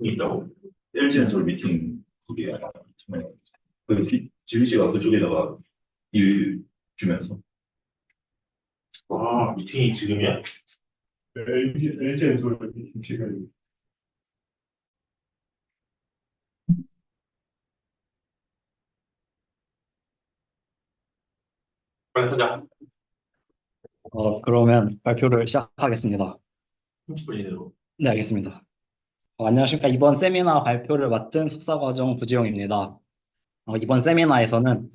있다고? LG엔솔 미팅 그게 정말 지민 씨가 그쪽에다가 일 주면서 아, 미팅이 지금이야? LG에서 시간이 빨리 하자. 그러면 발표를 시작하겠습니다. 30분이네요. 네, 알겠습니다. 안녕하십니까. 이번 세미나 발표를 맡은 석사과정 부지용입니다. 이번 세미나에서는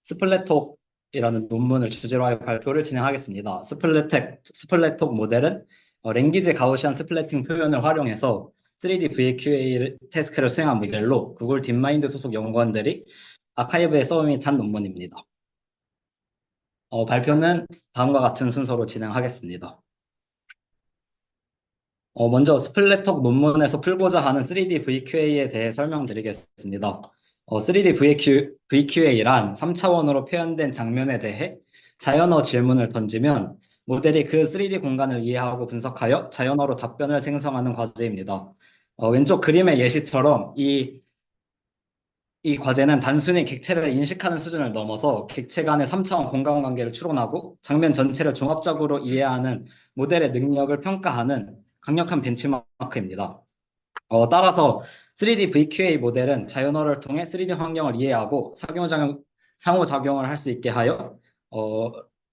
스플래톡이라는 논문을 주제로 하여 발표를 진행하겠습니다. 스플래톡 모델은 랭귀지 가우시안 스플래팅 표현을 활용해서 3D VQA 태스크를 수행한 모델로 구글 딥마인드 소속 연구원들이 아카이브에 서브밋한 논문입니다. 발표는 다음과 같은 순서로 진행하겠습니다. 먼저 스플래톡 논문에서 풀고자 하는 3D VQA에 대해 설명드리겠습니다. 3D VQA란 3차원으로 표현된 장면에 대해 자연어 질문을 던지면 모델이 그 3D 공간을 이해하고 분석하여 자연어로 답변을 생성하는 과제입니다. 왼쪽 그림의 예시처럼 이 과제는 단순히 객체를 인식하는 수준을 넘어서 객체 간의 3차원 공간 관계를 추론하고 장면 전체를 종합적으로 이해하는 모델의 능력을 평가하는 강력한 벤치마크입니다. 따라서 3D VQA 모델은 자연어를 통해 3D 환경을 이해하고 상호작용을 할 수 있게 하여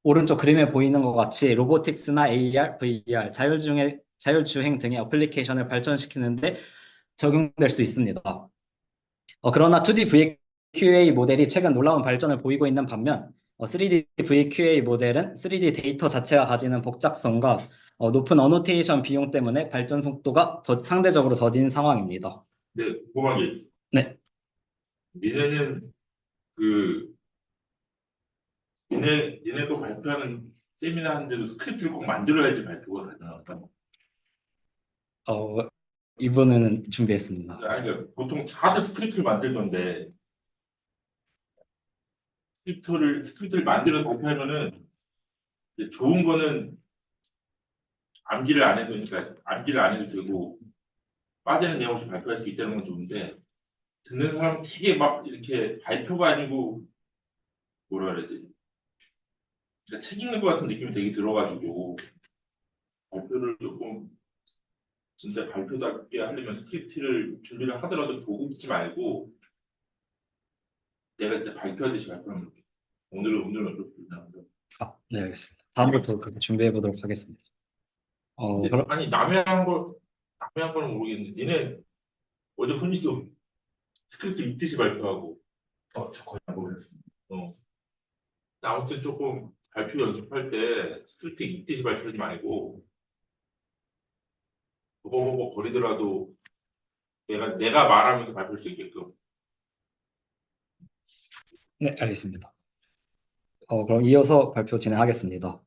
오른쪽 그림에 보이는 것 같이 로보틱스나 AR, VR, 자율주행 등의 어플리케이션을 발전시키는 데 적용될 수 있습니다. 그러나 2D VQA 모델이 최근 놀라운 발전을 보이고 있는 반면 3D VQA 모델은 3D 데이터 자체가 가지는 복잡성과 높은 어노테이션 비용 때문에 발전 속도가 상대적으로 더딘 상황입니다. 근데 궁금한 게 있어. 네. 니네는 니네도 발표하는 세미나 하는데도 스크립트를 꼭 만들어야지 발표가 가능할까? 이번에는 준비했습니다. 아니, 그러니까 보통 다들 스크립트를 만들던데 스크립트를 만들어서 발표하면은 이제 좋은 거는 암기를 안 해도 그러니까 암기를 안 해도 되고 빠지는 내용 없이 발표할 수 있다는 건 좋은데 듣는 사람 되게 막 이렇게 발표가 아니고 뭐라 그러지? 그러니까 책 읽는 것 같은 느낌이 되게 들어가지고 발표를 조금 진짜 발표답게 하려면 스크립트를 준비를 하더라도 보고 있지 말고 내가 이제 발표하듯이 발표하면 돼. 오늘은 그렇게 나온다. 네, 알겠습니다. 다음부터 그렇게 준비해 보도록 하겠습니다. 아니 남의 한 거는 모르겠는데 니네 어제 훈이도 스크립트 읽듯이 발표하고 저 거의 안 보겠습니다. 아무튼 조금 발표 연습할 때 스크립트 읽듯이 발표하지 말고 보고 거리더라도 내가 말하면서 발표할 수 있게끔. 네, 알겠습니다. 그럼 이어서 발표 진행하겠습니다.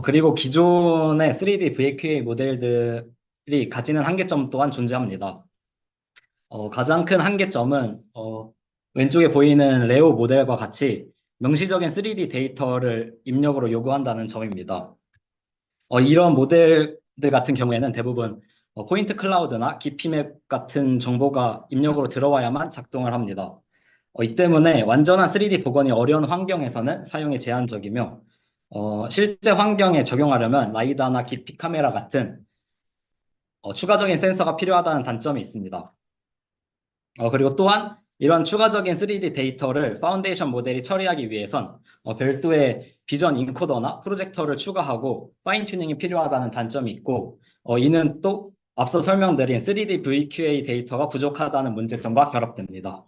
그리고 기존의 3D VQA 모델들이 가지는 한계점 또한 존재합니다. 가장 큰 한계점은 왼쪽에 보이는 레오 모델과 같이 명시적인 3D 데이터를 입력으로 요구한다는 점입니다. 이런 모델들 같은 경우에는 대부분 포인트 클라우드나 기피맵 같은 정보가 입력으로 들어와야만 작동을 합니다. 이 때문에 완전한 3D 복원이 어려운 환경에서는 사용이 제한적이며 실제 환경에 적용하려면 라이다나 기피 카메라 같은 추가적인 센서가 필요하다는 단점이 있습니다. 그리고 또한 이런 추가적인 3D 데이터를 파운데이션 모델이 처리하기 위해선 별도의 비전 인코더나 프로젝터를 추가하고 파인 튜닝이 필요하다는 단점이 있고 이는 또 앞서 설명드린 3D VQA 데이터가 부족하다는 문제점과 결합됩니다.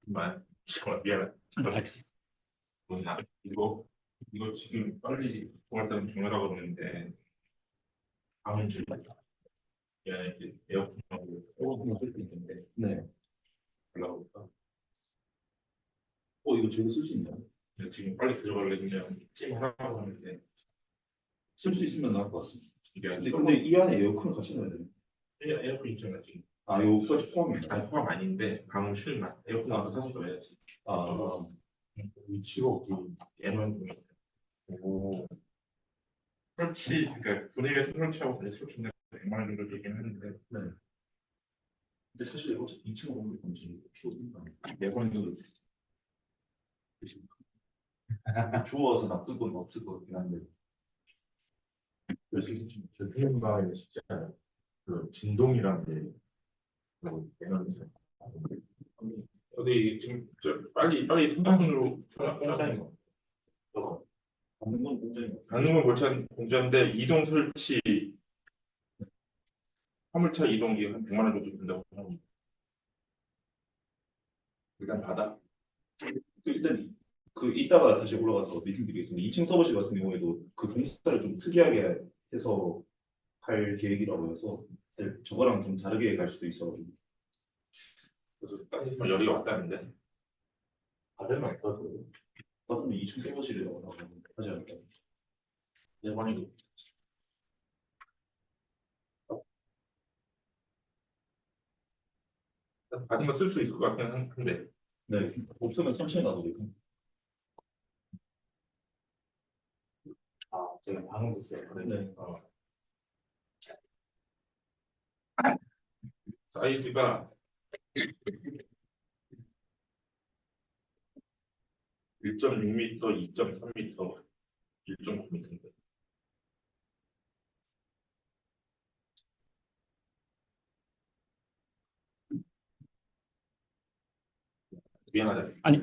잠깐만 미안해. 알겠습니다. 이거 지금 빨리 공할때는 정렬하고 그러는데 다음 질문. 이렇게 에어컨하고 조금 쓸수 있는데 네. 올라올까? 이거 제가 쓸 수 있나요? 지금 빨리 들어가려면 하라고 하는데 쓸 수 있으면 나을 것 같습니다. 이게 근데 이 안에 에어컨을 같이 넣어야 돼요. 에어컨 있잖아 지금. 요거까지 포함인가요? 아니 포함 아닌데 방음 실만 에어컨 사서 넣어야지. 위치가 어디? 얘만 보면. 오. 설치 그러니까 분해에서 설치하고 다시 설치는 100만 원 정도 되긴 하는데 네. 근데 사실 이거 2층 건물 건지 필요 없나? 내번에도 주워서 납득 건 없을 것 같긴 한데. 그래서 이제 좀 저 생각에 진짜 그 진동이란 게 에너지 어디 지금 빨리 생방송으로 공짜인 거. 받는 건 굉장히 방문 공짜인데 이동 설치 화물차 이동이 한 100만 원 정도 든다고 하고 일단 받아. 일단 그 이따가 다시 올라가서 미팅 드리겠습니다. 2층 서버실 같은 경우에도 그 공사를 좀 특이하게 해서 할 계획이라고 해서 저거랑 좀 다르게 갈 수도 있어가지고 그래서 따지면 열이가 왔다는데 받으면 어떠세요? 받으면 2층 서버실이라고 하지 않을까. 내번에도 받으면 쓸 수 있을 것 같긴 한데 네, 없으면 3층에 놔도 되고. 아, 제가 방금 됐어요. 네. 사이즈가 1.6m, 2.3m, 1.9m인데 미안하다. 아니.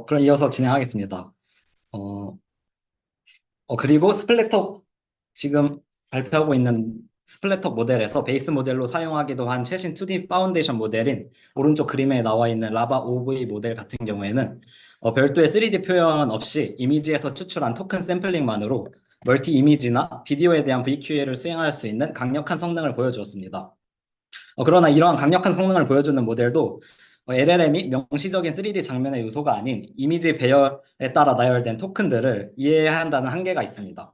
그럼 이어서 진행하겠습니다. 그리고 스플래터 지금 발표하고 있는 스플래터 모델에서 베이스 모델로 사용하기도 한 최신 2D 파운데이션 모델인 오른쪽 그림에 나와 있는 라바 OV 모델 같은 경우에는 별도의 3D 표현 없이 이미지에서 추출한 토큰 샘플링만으로 멀티 이미지나 비디오에 대한 VQA를 수행할 수 있는 강력한 성능을 보여주었습니다. 그러나 이러한 강력한 성능을 보여주는 모델도 LLM이 명시적인 3D 장면의 요소가 아닌 이미지 배열에 따라 나열된 토큰들을 이해해야 한다는 한계가 있습니다.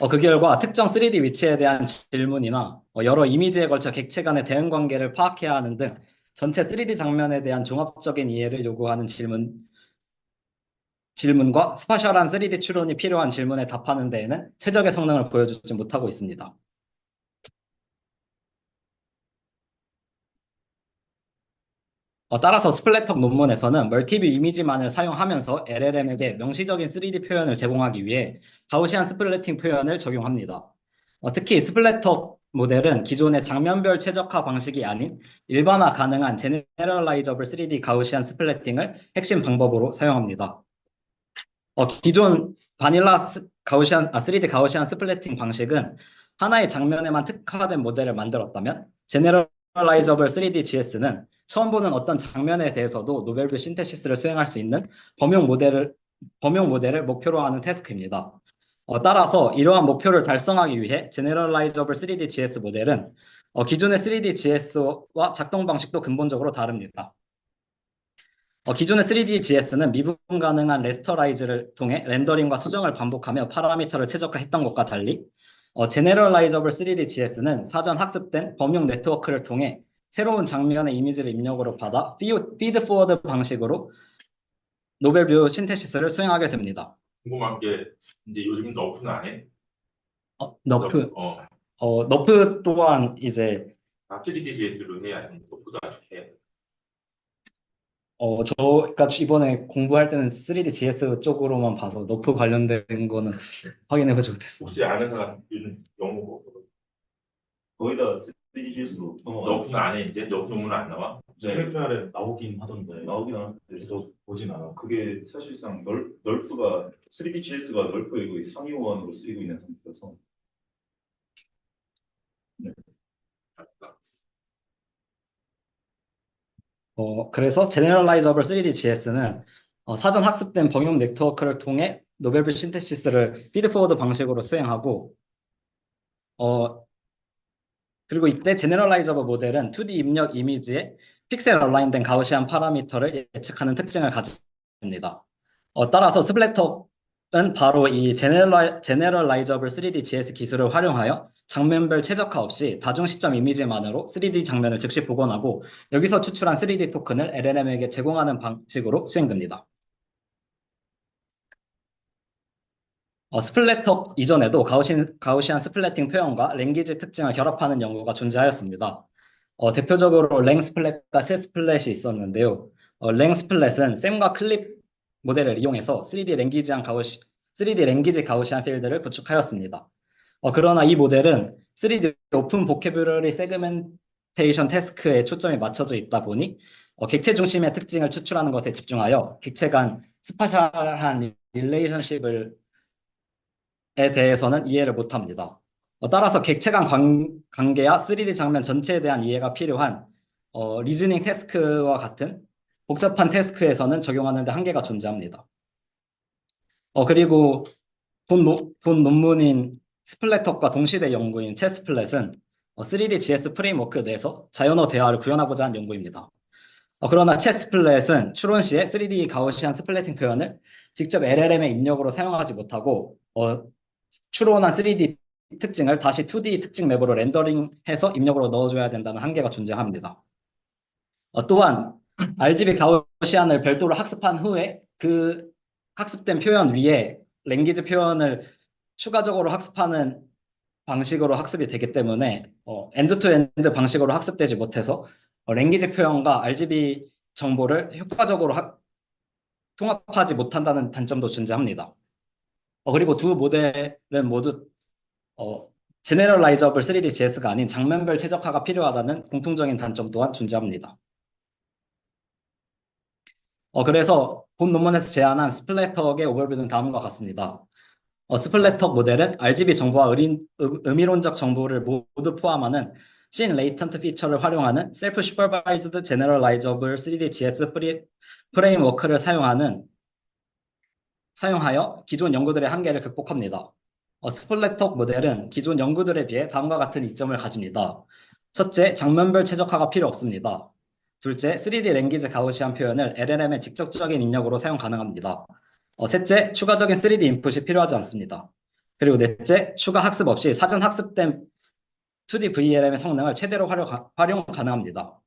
그 결과 특정 3D 위치에 대한 질문이나 여러 이미지에 걸쳐 객체 간의 대응 관계를 파악해야 하는 등 전체 3D 장면에 대한 종합적인 이해를 요구하는 질문과 스파셜한 3D 추론이 필요한 질문에 답하는 데에는 최적의 성능을 보여주지 못하고 있습니다. 따라서 스플래터 논문에서는 멀티뷰 이미지만을 사용하면서 LLM에게 명시적인 3D 표현을 제공하기 위해 가우시안 스플래팅 표현을 적용합니다. 특히 스플래터 모델은 기존의 장면별 최적화 방식이 아닌 일반화 가능한 제네럴라이저블 3D 가우시안 스플래팅을 핵심 방법으로 사용합니다. 기존 바닐라 3D 가우시안 스플래팅 방식은 하나의 장면에만 특화된 모델을 만들었다면 제네럴라이저블 3D GS는 처음 보는 어떤 장면에 대해서도 노벨뷰 신테시스를 수행할 수 있는 범용 모델을 목표로 하는 태스크입니다. 따라서 이러한 목표를 달성하기 위해 제네럴라이저블 3D GS 모델은 기존의 3D GS와 작동 방식도 근본적으로 다릅니다. 기존의 3D GS는 미분 가능한 레스터라이즈를 통해 렌더링과 수정을 반복하며 파라미터를 최적화했던 것과 달리 제네럴라이저블 3D GS는 사전 학습된 범용 네트워크를 통해 새로운 장면의 이미지를 입력으로 받아 피드 포워드 방식으로 노벨뷰 신테시스를 수행하게 됩니다. 궁금한 게 이제 요즘 너프는 안 해? 너프 어, 너프 또한 이제 다 3D GS로 해야 하는 너프도 아직 해. 저가 이번에 공부할 때는 3D GS 쪽으로만 봐서 너프 관련된 거는 확인해보지 못했어요. 혹시 아는 사람 요즘 영어 뭐 거의 다 3DGS로 너프는 안 해 이제? 너프 논문은 안 나와? 네, 스크립트에 나오긴 하던데 나오긴 하는데 저도 보진 않아. 그게 사실상 널프가 3DGS가 널프의 거의 상위 호환으로 쓰이고 있는 상태여서 맞다. 그래서 제네럴라이저블 3D GS는 사전 학습된 범용 네트워크를 통해 노벨뷰 신테시스를 피드포워드 방식으로 수행하고 그리고 이때 제네럴라이저블 모델은 2D 입력 이미지에 픽셀 얼라인된 가우시안 파라미터를 예측하는 특징을 가집니다. 따라서 스플래터는 바로 이 제네럴라이저블 3D GS 기술을 활용하여 장면별 최적화 없이 다중 시점 이미지만으로 3D 장면을 즉시 복원하고 여기서 추출한 3D 토큰을 LLM에게 제공하는 방식으로 수행됩니다. 스플래터 이전에도 가우시안 스플래팅 표현과 랭귀지 특징을 결합하는 연구가 존재하였습니다. 대표적으로 랭 스플랫과 체 스플랫이 있었는데요. 랭 스플랫은 샘과 클립 모델을 이용해서 3D 랭귀지 가우시안 필드를 구축하였습니다. 그러나 이 모델은 3D 오픈 보캐뷸러리 세그멘테이션 태스크에 초점이 맞춰져 있다 보니 객체 중심의 특징을 추출하는 것에 집중하여 객체 간 스파셜한 릴레이션십을 에 대해서는 이해를 못합니다. 따라서 객체 간 관계야 3D 장면 전체에 대한 이해가 필요한 리즈닝 태스크와 같은 복잡한 태스크에서는 적용하는 데 한계가 존재합니다. 그리고 본 논문인 스플래터과 동시대 연구인 채 스플랫은 3D GS 프레임워크 내에서 자연어 대화를 구현하고자 한 연구입니다. 그러나 채 스플랫은 추론 시에 3D 가우시안 스플래팅 표현을 직접 LLM의 입력으로 사용하지 못하고 추론한 3D 특징을 다시 2D 특징 맵으로 렌더링해서 입력으로 넣어줘야 된다는 한계가 존재합니다. 또한 RGB 가우시안을 별도로 학습한 후에 그 학습된 표현 위에 랭귀지 표현을 추가적으로 학습하는 방식으로 학습이 되기 때문에 엔드-투-엔드 방식으로 학습되지 못해서 랭귀지 표현과 RGB 정보를 효과적으로 통합하지 못한다는 단점도 존재합니다. 그리고 두 모델은 모두 제네럴라이저블 3D GS가 아닌 장면별 최적화가 필요하다는 공통적인 단점 또한 존재합니다. 그래서 본 논문에서 제안한 스플래터의 오버뷰는 다음과 같습니다. 스플래터 모델은 RGB 정보와 의미론적 정보를 모두 포함하는 씬 레이턴트 피처를 활용하는 셀프 슈퍼바이즈드 제너럴라이저블 3D GS 프레임워크를 사용하여 기존 연구들의 한계를 극복합니다. 스플래터 모델은 기존 연구들에 비해 다음과 같은 이점을 가집니다. 첫째, 장면별 최적화가 필요 없습니다. 둘째, 3D 랭귀지 가우시안 표현을 LLM의 직접적인 입력으로 사용 가능합니다. 셋째, 추가적인 3D 인풋이 필요하지 않습니다. 그리고 넷째, 추가 학습 없이 사전 학습된 2D VLM의 성능을 최대로 활용 가능합니다.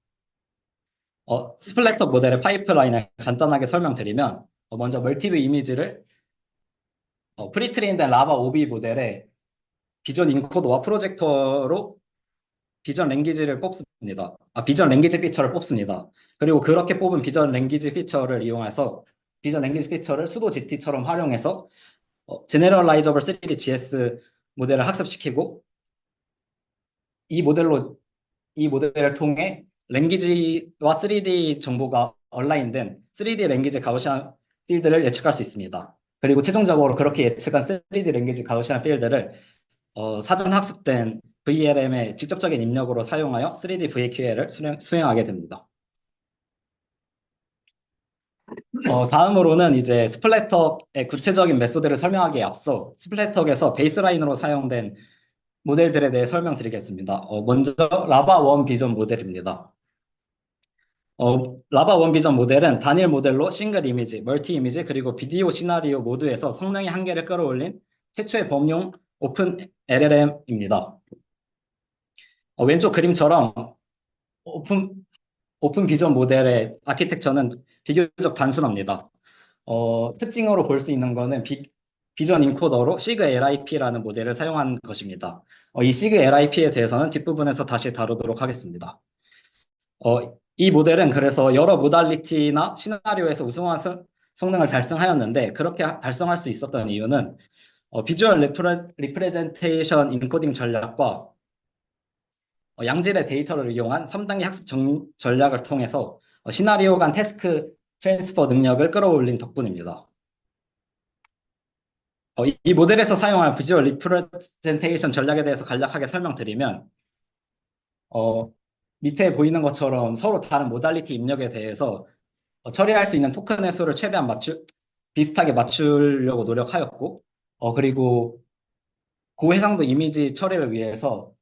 스플래터 모델의 파이프라인을 간단하게 설명드리면 먼저 멀티뷰 이미지를 프리트레인된 라바 OB 모델의 비전 인코더와 프로젝터로 비전 랭귀지를 뽑습니다. 비전 랭귀지 피처를 뽑습니다. 그리고 그렇게 뽑은 비전 랭귀지 피처를 이용해서 비전 랭귀지 피처를 수도 GT처럼 활용해서 제네럴라이저블 3D GS 모델을 학습시키고 이 모델을 통해 랭귀지와 3D 정보가 얼라인된 3D 랭귀지 가우시안 필드를 예측할 수 있습니다. 그리고 최종적으로 그렇게 예측한 3D 랭귀지 가우시안 필드를 사전 학습된 VLM의 직접적인 입력으로 사용하여 3D VQL을 수행하게 됩니다. 다음으로는 이제 스플래터의 구체적인 메소드를 설명하기에 앞서 스플래터에서 베이스라인으로 사용된 모델들에 대해 설명드리겠습니다. 먼저 라바 원 비전 모델입니다. 라바 원 비전 모델은 단일 모델로 싱글 이미지, 멀티 이미지, 그리고 비디오 시나리오 모두에서 성능의 한계를 끌어올린 최초의 범용 오픈 LLM입니다. 왼쪽 그림처럼 오픈 비전 모델의 아키텍처는 비교적 단순합니다. 특징으로 볼 수 있는 것은 비전 인코더로 시그 LIP라는 모델을 사용한 것입니다. 이 시그 LIP에 대해서는 뒷부분에서 다시 다루도록 하겠습니다. 이 모델은 그래서 여러 모달리티나 시나리오에서 우수한 성능을 달성하였는데 그렇게 달성할 수 있었던 이유는 비주얼 리프레젠테이션 인코딩 전략과 양질의 데이터를 이용한 3단계 학습 전략을 통해서 시나리오 간 태스크 트랜스퍼 능력을 끌어올린 덕분입니다. 이 모델에서 사용한 비주얼 리프레젠테이션 전략에 대해서 간략하게 설명드리면 밑에 보이는 것처럼 서로 다른 모달리티 입력에 대해서 처리할 수 있는 토큰의 수를 최대한 비슷하게 맞추려고 노력하였고 그리고 고해상도 이미지 처리를 위해서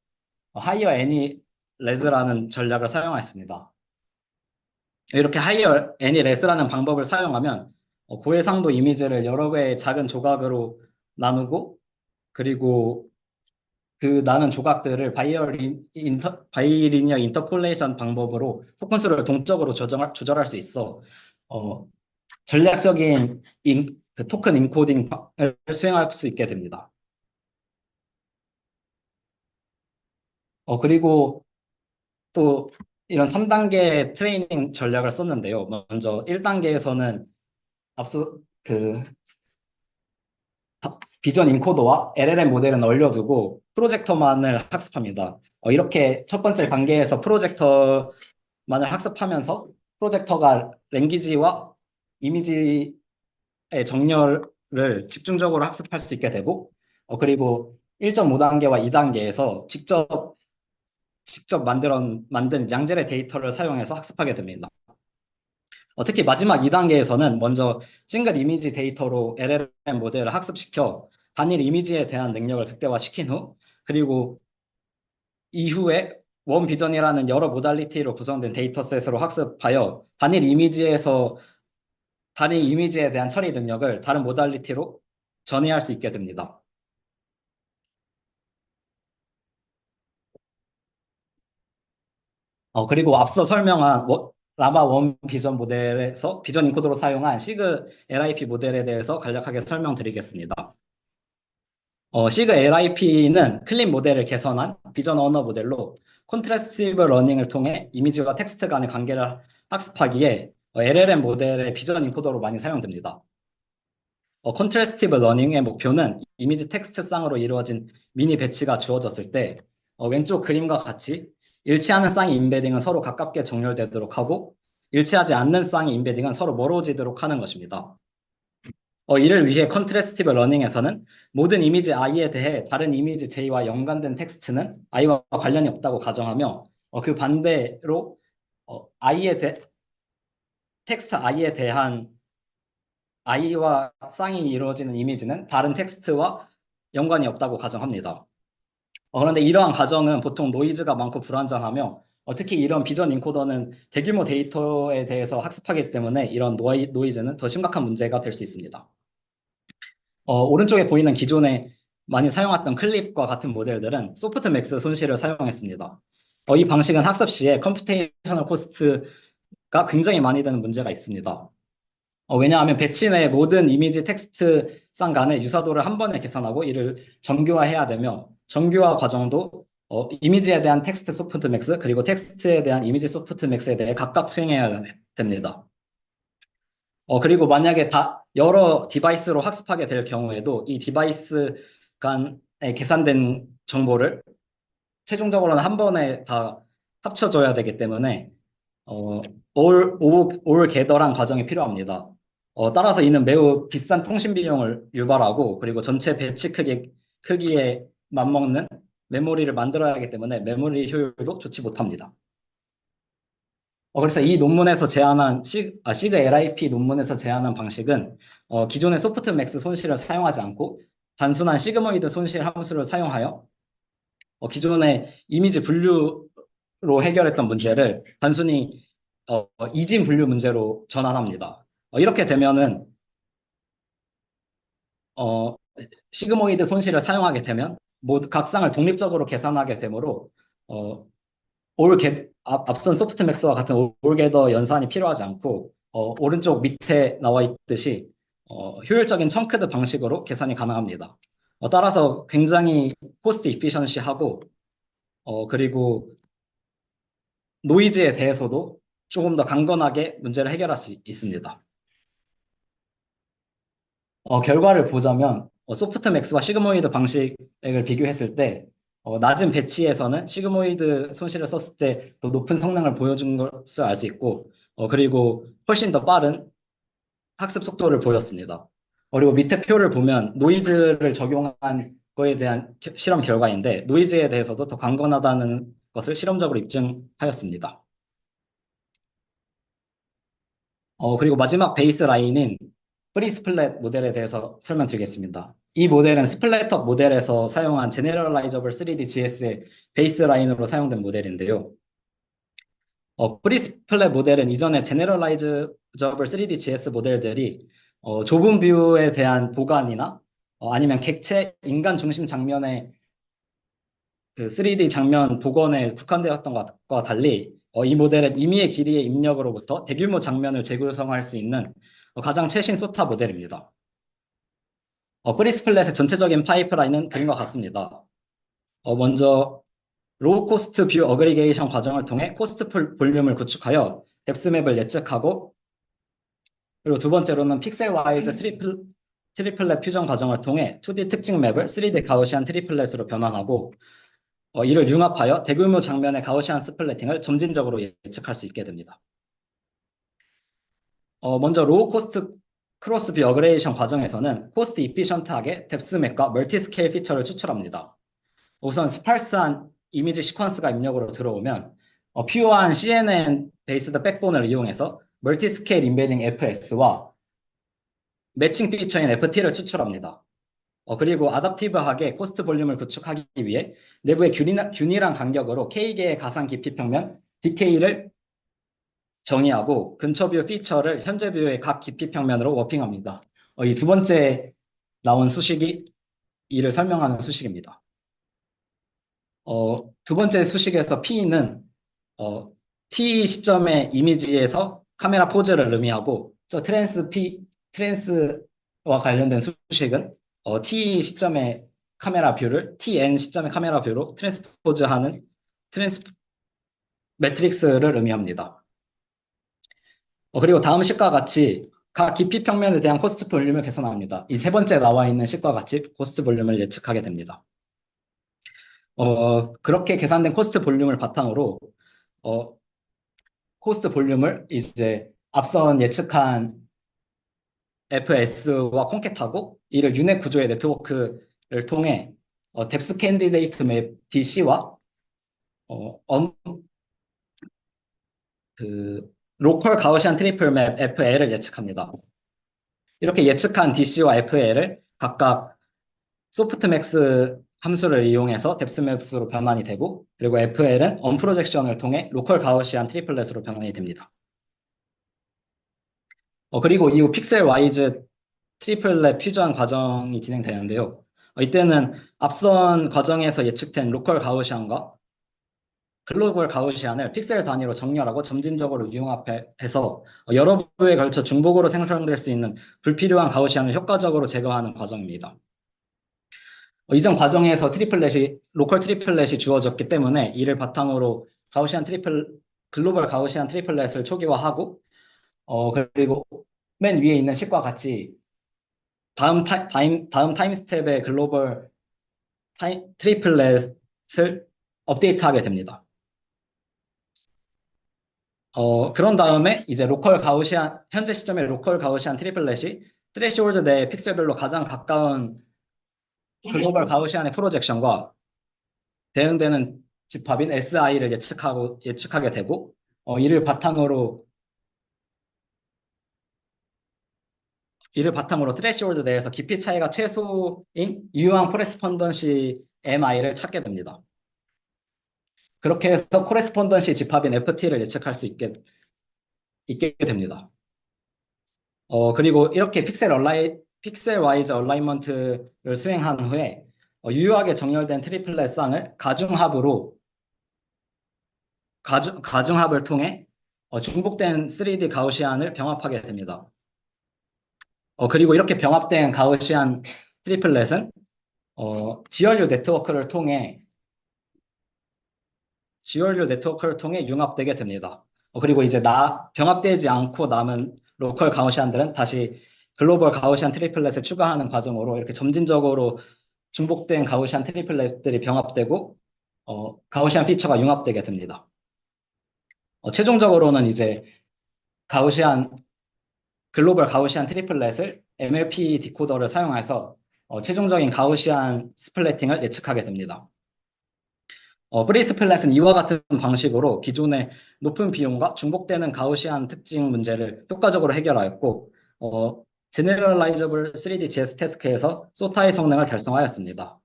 하이어 애니 레스라는 전략을 사용했습니다. 이렇게 하이어 애니 레스라는 방법을 사용하면 고해상도 이미지를 여러 개의 작은 조각으로 나누고 그리고 그 나눈 조각들을 바이리니어 인터폴레이션 방법으로 토큰 수를 동적으로 조절할 수 있어 전략적인 그 토큰 인코딩을 수행할 수 있게 됩니다. 그리고 또 이런 3단계 트레이닝 전략을 썼는데요. 먼저 1단계에서는 앞서 그 비전 인코더와 LLM 모델은 얼려두고 프로젝터만을 학습합니다. 이렇게 첫 번째 단계에서 프로젝터만을 학습하면서 프로젝터가 랭귀지와 이미지의 정렬을 집중적으로 학습할 수 있게 되고, 그리고 1.5단계와 2단계에서 직접 만든 양질의 데이터를 사용해서 학습하게 됩니다. 특히 마지막 2단계에서는 먼저 싱글 이미지 데이터로 LLM 모델을 학습시켜 단일 이미지에 대한 능력을 극대화시킨 후, 그리고 이후에 원 비전이라는 여러 모달리티로 구성된 데이터셋으로 학습하여 단일 이미지에 대한 처리 능력을 다른 모달리티로 전이할 수 있게 됩니다. 그리고 앞서 설명한 라마 원 비전 모델에서 비전 인코더로 사용한 시그 LIP 모델에 대해서 간략하게 설명드리겠습니다. 시그 LIP는 클린 모델을 개선한 비전 언어 모델로 콘트라스티브 러닝을 통해 이미지와 텍스트 간의 관계를 학습하기에 LLM 모델의 비전 인코더로 많이 사용됩니다. 컨트라스티브 러닝의 목표는 이미지 텍스트 쌍으로 이루어진 미니 배치가 주어졌을 때 왼쪽 그림과 같이 일치하는 쌍의 인베딩은 서로 가깝게 정렬되도록 하고 일치하지 않는 쌍의 인베딩은 서로 멀어지도록 하는 것입니다. 이를 위해 컨트라스티브 러닝에서는 모든 이미지 i에 대해 다른 이미지 j와 연관된 텍스트는 i와 관련이 없다고 가정하며 그 반대로 텍스트 i에 대한 i와 쌍이 이루어지는 이미지는 다른 텍스트와 연관이 없다고 가정합니다. 그런데 이러한 가정은 보통 노이즈가 많고 불완전하며 특히 이런 비전 인코더는 대규모 데이터에 대해서 학습하기 때문에 이런 노이즈는 더 심각한 문제가 될 수 있습니다. 오른쪽에 보이는 기존에 많이 사용했던 클립과 같은 모델들은 소프트맥스 손실을 사용했습니다. 이 방식은 학습 시에 컴퓨테이셔널 코스트가 굉장히 많이 되는 문제가 있습니다. 왜냐하면 배치 내 모든 이미지 텍스트 쌍 간의 유사도를 한 번에 계산하고 이를 정규화해야 되며 정규화 과정도 이미지에 대한 텍스트 소프트맥스 그리고 텍스트에 대한 이미지 소프트맥스에 대해 각각 수행해야 됩니다. 그리고 만약에 여러 디바이스로 학습하게 될 경우에도 이 디바이스 간에 계산된 정보를 최종적으로는 한 번에 다 합쳐줘야 되기 때문에 올 게더란 과정이 필요합니다. 따라서 이는 매우 비싼 통신 비용을 유발하고 그리고 전체 배치 크기에 맞먹는 메모리를 만들어야 하기 때문에 메모리 효율도 좋지 못합니다. 그래서 이 논문에서 제안한 시그 LIP 논문에서 제안한 방식은 기존의 소프트맥스 손실을 사용하지 않고 단순한 시그모이드 손실 함수를 사용하여 기존의 이미지 분류로 해결했던 문제를 단순히 이진 분류 문제로 전환합니다. 이렇게 되면은 시그모이드 손실을 사용하게 되면 각 쌍을 독립적으로 계산하게 되므로 앞선 소프트맥스와 같은 올게더 연산이 필요하지 않고 오른쪽 밑에 나와 있듯이 효율적인 청크드 방식으로 계산이 가능합니다. 따라서 굉장히 코스트 이피션시하고 그리고 노이즈에 대해서도 조금 더 강건하게 문제를 해결할 수 있습니다. 결과를 보자면 소프트맥스와 시그모이드 방식을 비교했을 때 낮은 배치에서는 시그모이드 손실을 썼을 때 더 높은 성능을 보여준 것을 알 수 있고 그리고 훨씬 더 빠른 학습 속도를 보였습니다. 그리고 밑에 표를 보면 노이즈를 적용한 거에 대한 실험 결과인데 노이즈에 대해서도 더 강건하다는 것을 실험적으로 입증하였습니다. 그리고 마지막 베이스 라인인 프리스플랫 모델에 대해서 설명드리겠습니다. 이 모델은 스플래터 모델에서 사용한 제네럴라이저블 3D GS의 베이스 라인으로 사용된 모델인데요. 프리스플랫 모델은 이전에 제네럴라이저블 3D GS 모델들이 좁은 뷰에 대한 보관이나 아니면 객체 인간 중심 장면의 그 3D 장면 복원에 국한되었던 것과 달리 이 모델은 임의의 길이의 입력으로부터 대규모 장면을 재구성할 수 있는 가장 최신 소타 모델입니다. 프리스플렛의 전체적인 파이프라인은 그림과 같습니다. 먼저 로우 코스트 뷰 어그리게이션 과정을 통해 코스트 볼륨을 구축하여 뎁스맵을 예측하고, 그리고 두 번째로는 픽셀 와이즈 트리플렛 퓨전 과정을 통해 2D 특징 맵을 3D 가우시안 트리플렛으로 변환하고, 이를 융합하여 대규모 장면의 가우시안 스플래팅을 점진적으로 예측할 수 있게 됩니다. 먼저 로우 코스트 크로스 뷰 어그레이션 과정에서는 코스트 이피션트하게 뎁스맵과 멀티 스케일 피처를 추출합니다. 우선 스팔스한 이미지 시퀀스가 입력으로 들어오면 퓨어한 CNN 베이스드 백본을 이용해서 멀티 스케일 인베딩 FS와 매칭 피처인 FT를 추출합니다. 그리고 아답티브하게 코스트 볼륨을 구축하기 위해 내부의 균일한 간격으로 K개의 가상 깊이 평면 DK를 정의하고 근처 뷰 피처를 현재 뷰의 각 깊이 평면으로 워핑합니다. 이 두 번째 나온 수식이 이를 설명하는 수식입니다. 두 번째 수식에서 P는 T 시점의 이미지에서 카메라 포즈를 의미하고, 저 트랜스와 관련된 수식은 T 시점의 카메라 뷰를 TN 시점의 카메라 뷰로 트랜스포즈하는 트랜스 매트릭스를 의미합니다. 그리고 다음 식과 같이 각 깊이 평면에 대한 코스트 볼륨을 계산합니다. 이 세 번째 나와 있는 식과 같이 코스트 볼륨을 예측하게 됩니다. 그렇게 계산된 코스트 볼륨을 바탕으로 코스트 볼륨을 이제 앞선 예측한 FS와 콘캣하고 이를 유넷 구조의 네트워크를 통해 뎁스 캔디데이트 맵 DC와 로컬 가우시안 트리플 맵 FL을 예측합니다. 이렇게 예측한 DC와 FL을 각각 소프트맥스 함수를 이용해서 뎁스맵스로 변환이 되고, 그리고 FL은 언프로젝션을 통해 로컬 가우시안 트리플렛으로 변환이 됩니다. 그리고 이후 픽셀 와이즈 트리플렛 퓨전 과정이 진행되는데요. 이때는 앞선 과정에서 예측된 로컬 가우시안과 글로벌 가우시안을 픽셀 단위로 정렬하고 점진적으로 융합해서 여러 부에 걸쳐 중복으로 생성될 수 있는 불필요한 가우시안을 효과적으로 제거하는 과정입니다. 이전 과정에서 로컬 트리플렛이 주어졌기 때문에 이를 바탕으로 글로벌 가우시안 트리플렛을 초기화하고, 그리고 맨 위에 있는 식과 같이 다음 타임 스텝의 글로벌 트리플렛을 업데이트하게 됩니다. 그런 다음에 이제 현재 시점의 로컬 가우시안 트리플렛이 트레시홀드 내 픽셀별로 가장 가까운 글로벌 가우시안의 프로젝션과 대응되는 집합인 SI를 예측하게 되고, 이를 바탕으로 트레시홀드 내에서 깊이 차이가 최소인 유효한 코레스폰던시 MI를 찾게 됩니다. 그렇게 해서 코레스폰던시 집합인 FT를 예측할 수 있게 됩니다. 그리고 이렇게 픽셀 와이즈 얼라이먼트를 수행한 후에 유효하게 정렬된 트리플렛 쌍을 가중합을 통해 중복된 3D 가우시안을 병합하게 됩니다. 그리고 이렇게 병합된 가우시안 트리플렛은 지연류 네트워크를 통해 융합되게 됩니다. 그리고 이제 병합되지 않고 남은 로컬 가우시안들은 다시 글로벌 가우시안 트리플렛을 추가하는 과정으로 이렇게 점진적으로 중복된 가우시안 트리플렛들이 병합되고 가우시안 피처가 융합되게 됩니다. 최종적으로는 이제 글로벌 가우시안 트리플렛을 MLP 디코더를 사용해서 최종적인 가우시안 스플래팅을 예측하게 됩니다. 프리스플렛은 이와 같은 방식으로 기존의 높은 비용과 중복되는 가우시안 특징 문제를 효과적으로 해결하였고, 제너럴라이저블 3D GS 태스크에서 소타의 성능을 달성하였습니다.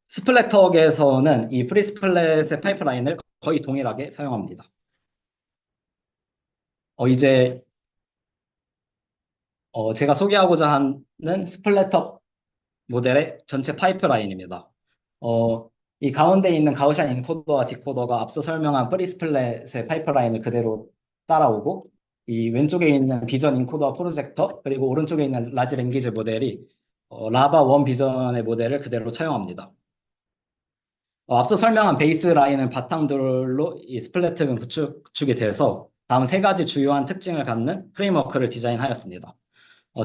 스플래터계에서는 이 프리스플렛의 파이프라인을 거의 동일하게 사용합니다. 이제 제가 소개하고자 하는 스플래터 모델의 전체 파이프라인입니다. 이 가운데 있는 가우시안 인코더와 디코더가 앞서 설명한 프리스플렛의 파이프라인을 그대로 따라오고, 이 왼쪽에 있는 비전 인코더 프로젝터 그리고 오른쪽에 있는 라지 랭귀지 모델이 라바 원 비전의 모델을 그대로 차용합니다. 앞서 설명한 베이스 라인은 바탕들로 이 스플래트는 구축이 돼서 다음 세 가지 주요한 특징을 갖는 프레임워크를 디자인하였습니다.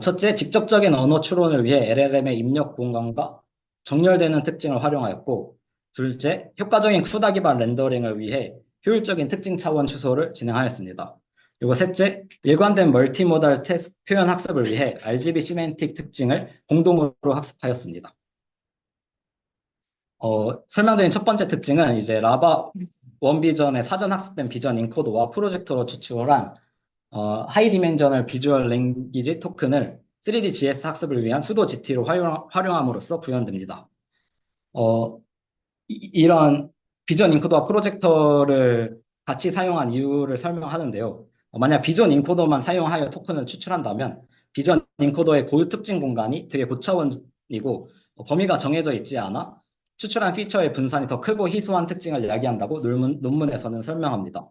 첫째, 직접적인 언어 추론을 위해 LLM의 입력 공간과 정렬되는 특징을 활용하였고, 둘째, 효과적인 쿠다 기반 렌더링을 위해 효율적인 특징 차원 추소를 진행하였습니다. 그리고 셋째, 일관된 멀티모달 표현 학습을 위해 RGB 시멘틱 특징을 공동으로 학습하였습니다. 설명드린 첫 번째 특징은 이제 라바 원비전의 사전 학습된 비전 인코더와 프로젝터로 추출을 한 하이 디멘저널 비주얼 랭귀지 토큰을 3D GS 학습을 위한 수도 GT로 활용함으로써 구현됩니다. 이런 비전 인코더와 프로젝터를 같이 사용한 이유를 설명하는데요. 만약 비전 인코더만 사용하여 토큰을 추출한다면 비전 인코더의 고유 특징 공간이 되게 고차원이고 범위가 정해져 있지 않아 추출한 피처의 분산이 더 크고 희소한 특징을 이야기한다고 논문에서는 설명합니다.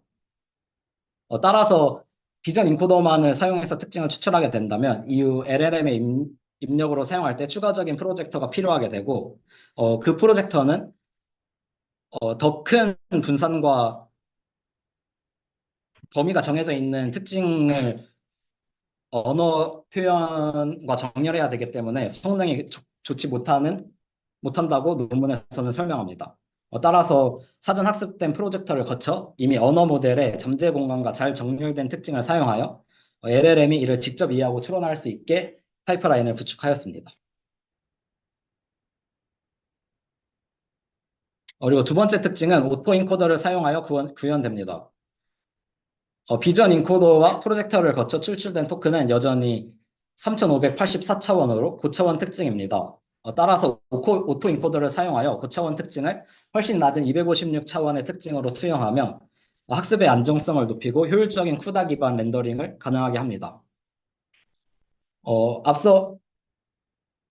따라서 비전 인코더만을 사용해서 특징을 추출하게 된다면 이후 LLM의 입력으로 사용할 때 추가적인 프로젝터가 필요하게 되고 그 프로젝터는 더 큰 분산과 범위가 정해져 있는 특징을 언어 표현과 정렬해야 되기 때문에 성능이 좋지 못한다고 논문에서는 설명합니다. 따라서 사전 학습된 프로젝터를 거쳐 이미 언어 모델의 잠재 공간과 잘 정렬된 특징을 사용하여 LLM이 이를 직접 이해하고 추론할 수 있게 파이프라인을 구축하였습니다. 그리고 두 번째 특징은 오토 인코더를 사용하여 구현됩니다. 비전 인코더와 프로젝터를 거쳐 출출된 토큰은 여전히 3584차원으로 고차원 특징입니다. 따라서 오토 인코더를 사용하여 고차원 특징을 훨씬 낮은 256차원의 특징으로 투영하며 학습의 안정성을 높이고 효율적인 쿠다 기반 렌더링을 가능하게 합니다. 앞서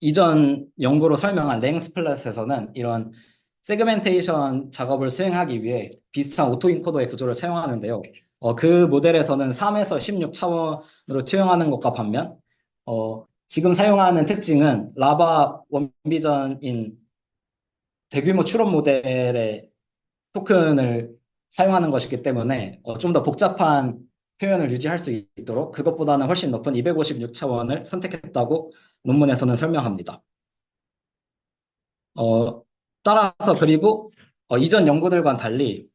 이전 연구로 설명한 랭스플랫에서는 이런 세그멘테이션 작업을 수행하기 위해 비슷한 오토 인코더의 구조를 사용하는데요. 그 모델에서는 3에서 16차원으로 투영하는 것과 반면 지금 사용하는 특징은 라바 원비전인 대규모 추론 모델의 토큰을 사용하는 것이기 때문에 좀 더 복잡한 표현을 유지할 수 있도록 그것보다는 훨씬 높은 256차원을 선택했다고 논문에서는 설명합니다. 따라서 그리고 이전 연구들과는 달리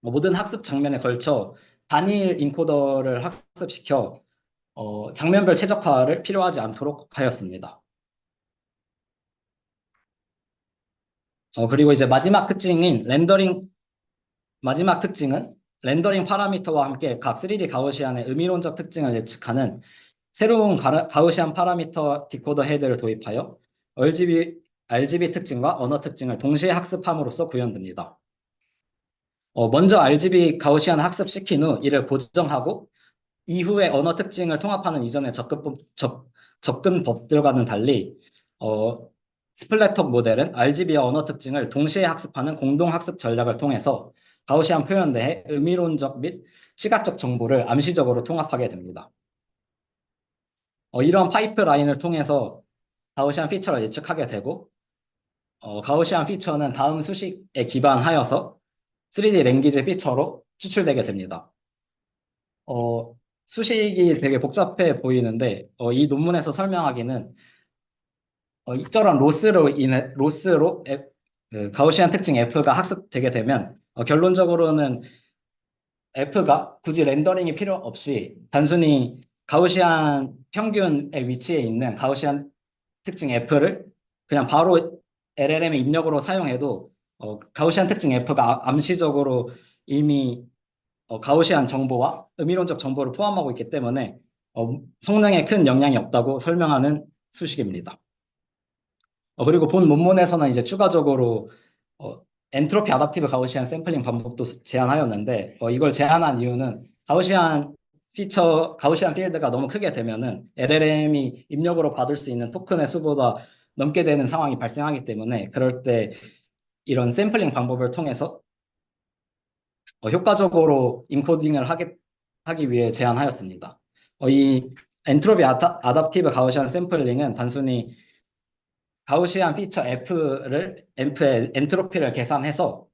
모든 학습 장면에 걸쳐 단일 인코더를 학습시켜 장면별 최적화를 필요하지 않도록 하였습니다. 그리고 이제 마지막 특징은 렌더링 파라미터와 함께 각 3D 가우시안의 의미론적 특징을 예측하는 새로운 가우시안 파라미터 디코더 헤드를 도입하여 RGB 특징과 언어 특징을 동시에 학습함으로써 구현됩니다. 먼저 RGB 가우시안을 학습시킨 후 이를 고정하고 이후에 언어 특징을 통합하는 이전의 접근법들과는 달리 스플래터 모델은 RGB와 언어 특징을 동시에 학습하는 공동학습 전략을 통해서 가우시안 표현대에 의미론적 및 시각적 정보를 암시적으로 통합하게 됩니다. 이런 파이프라인을 통해서 가우시안 피처를 예측하게 되고 가우시안 피처는 다음 수식에 기반하여서 3D 랭귀지 피처로 추출되게 됩니다. 수식이 되게 복잡해 보이는데 이 논문에서 설명하기는 이처럼 로스로 그 가우시안 특징 F가 학습되게 되면 결론적으로는 F가 굳이 렌더링이 필요 없이 단순히 가우시안 평균의 위치에 있는 가우시안 특징 F를 그냥 바로 LLM의 입력으로 사용해도 가우시안 특징 F가 암시적으로 이미 가우시안 정보와 의미론적 정보를 포함하고 있기 때문에 성능에 큰 영향이 없다고 설명하는 수식입니다. 그리고 본 논문에서는 이제 추가적으로 엔트로피 아답티브 가우시안 샘플링 방법도 제안하였는데 이걸 제안한 이유는 가우시안 필드가 너무 크게 되면은 LLM이 입력으로 받을 수 있는 토큰의 수보다 넘게 되는 상황이 발생하기 때문에 그럴 때 이런 샘플링 방법을 통해서 효과적으로 인코딩을 하기 위해 제안하였습니다. 이 엔트로피 아답티브 가우시안 샘플링은 단순히 가우시안 피처 F의 엔트로피를 계산해서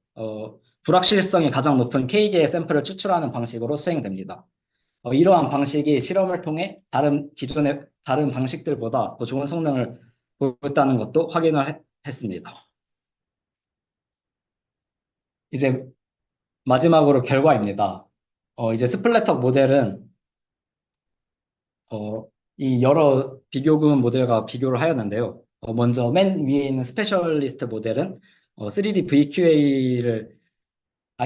불확실성이 가장 높은 K개의 샘플을 추출하는 방식으로 수행됩니다. 이러한 방식이 실험을 통해 기존의 다른 방식들보다 더 좋은 성능을 보였다는 것도 확인을 했습니다. 이제 마지막으로 결과입니다. 이제 스플래터 모델은 이 여러 비교군 모델과 비교를 하였는데요. 먼저 맨 위에 있는 스페셜리스트 모델은 3D VQA를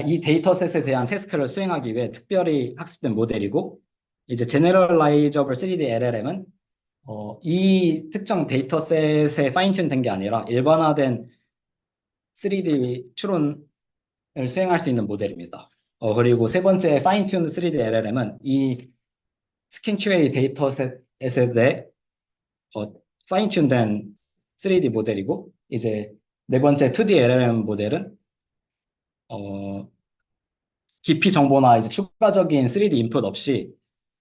이 데이터셋에 대한 태스크를 수행하기 위해 특별히 학습된 모델이고, 이제 제너럴라이저블 3D LLM은 이 특정 데이터셋에 파인튠 된 게 아니라 일반화된 3D 추론을 수행할 수 있는 모델입니다. 그리고 세 번째 파인튠 3D LLM은 이 스킨 QA 데이터셋에 대해 파인튠된 3D 모델이고, 이제 네 번째 2D LLM 모델은 깊이 정보나 이제 추가적인 3D 인풋 없이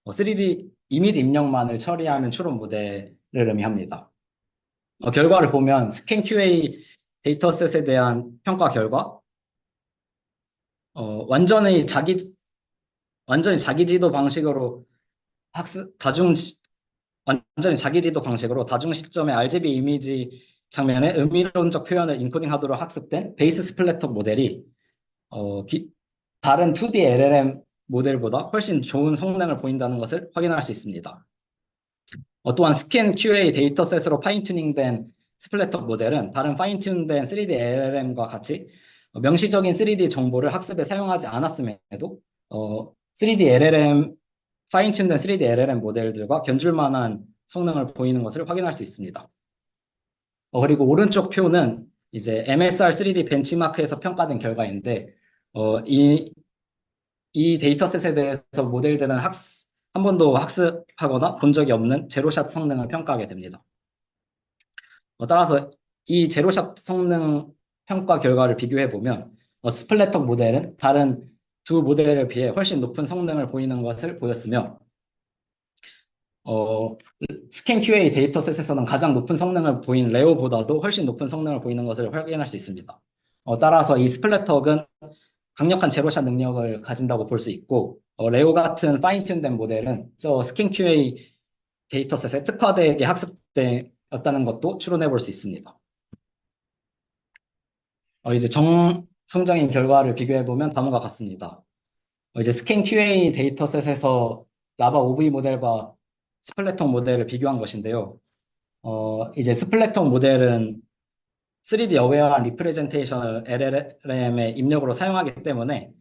3D 이미지 입력만을 처리하는 추론 모델을 의미합니다. 결과를 보면 스캔 QA 데이터셋에 대한 평가 결과 완전히 자기 지도 방식으로 완전히 자기 지도 방식으로 다중 시점의 RGB 이미지 장면의 의미론적 표현을 인코딩하도록 학습된 베이스 스플래터 모델이 다른 2D LLM 모델보다 훨씬 좋은 성능을 보인다는 것을 확인할 수 있습니다. 또한 스캔 QA 데이터셋으로 파인튜닝된 스플래터 모델은 다른 파인튜닝된 3D LLM과 같이 명시적인 3D 정보를 학습에 사용하지 않았음에도 3D LLM 파인튜닝된 3D LLM 모델들과 견줄 만한 성능을 보이는 것을 확인할 수 있습니다. 그리고 오른쪽 표는 이제 MSR 3D 벤치마크에서 평가된 결과인데 이 데이터셋에 대해서 모델들은 한 번도 학습하거나 본 적이 없는 제로샷 성능을 평가하게 됩니다. 따라서 이 제로샷 성능 평가 결과를 비교해 보면 스플래터 모델은 다른 두 모델에 비해 훨씬 높은 성능을 보이는 것을 보였으며 스캔 QA 데이터셋에서는 가장 높은 성능을 보인 레오보다도 훨씬 높은 성능을 보이는 것을 확인할 수 있습니다. 따라서 이 스플래터는 강력한 제로샷 능력을 가진다고 볼 수 있고, 레오 같은 파인튠된 모델은 저 스킨 QA 데이터셋에 특화되게 학습되었다는 것도 추론해 볼 수 있습니다. 이제 정성적인 결과를 비교해 보면 다음과 같습니다. 이제 스킨 QA 데이터셋에서 라바 OV 모델과 스플래터 모델을 비교한 것인데요. 이제 스플래터 모델은 3D 어웨어한 리프레젠테이션을 LLM의 입력으로 사용하기 때문에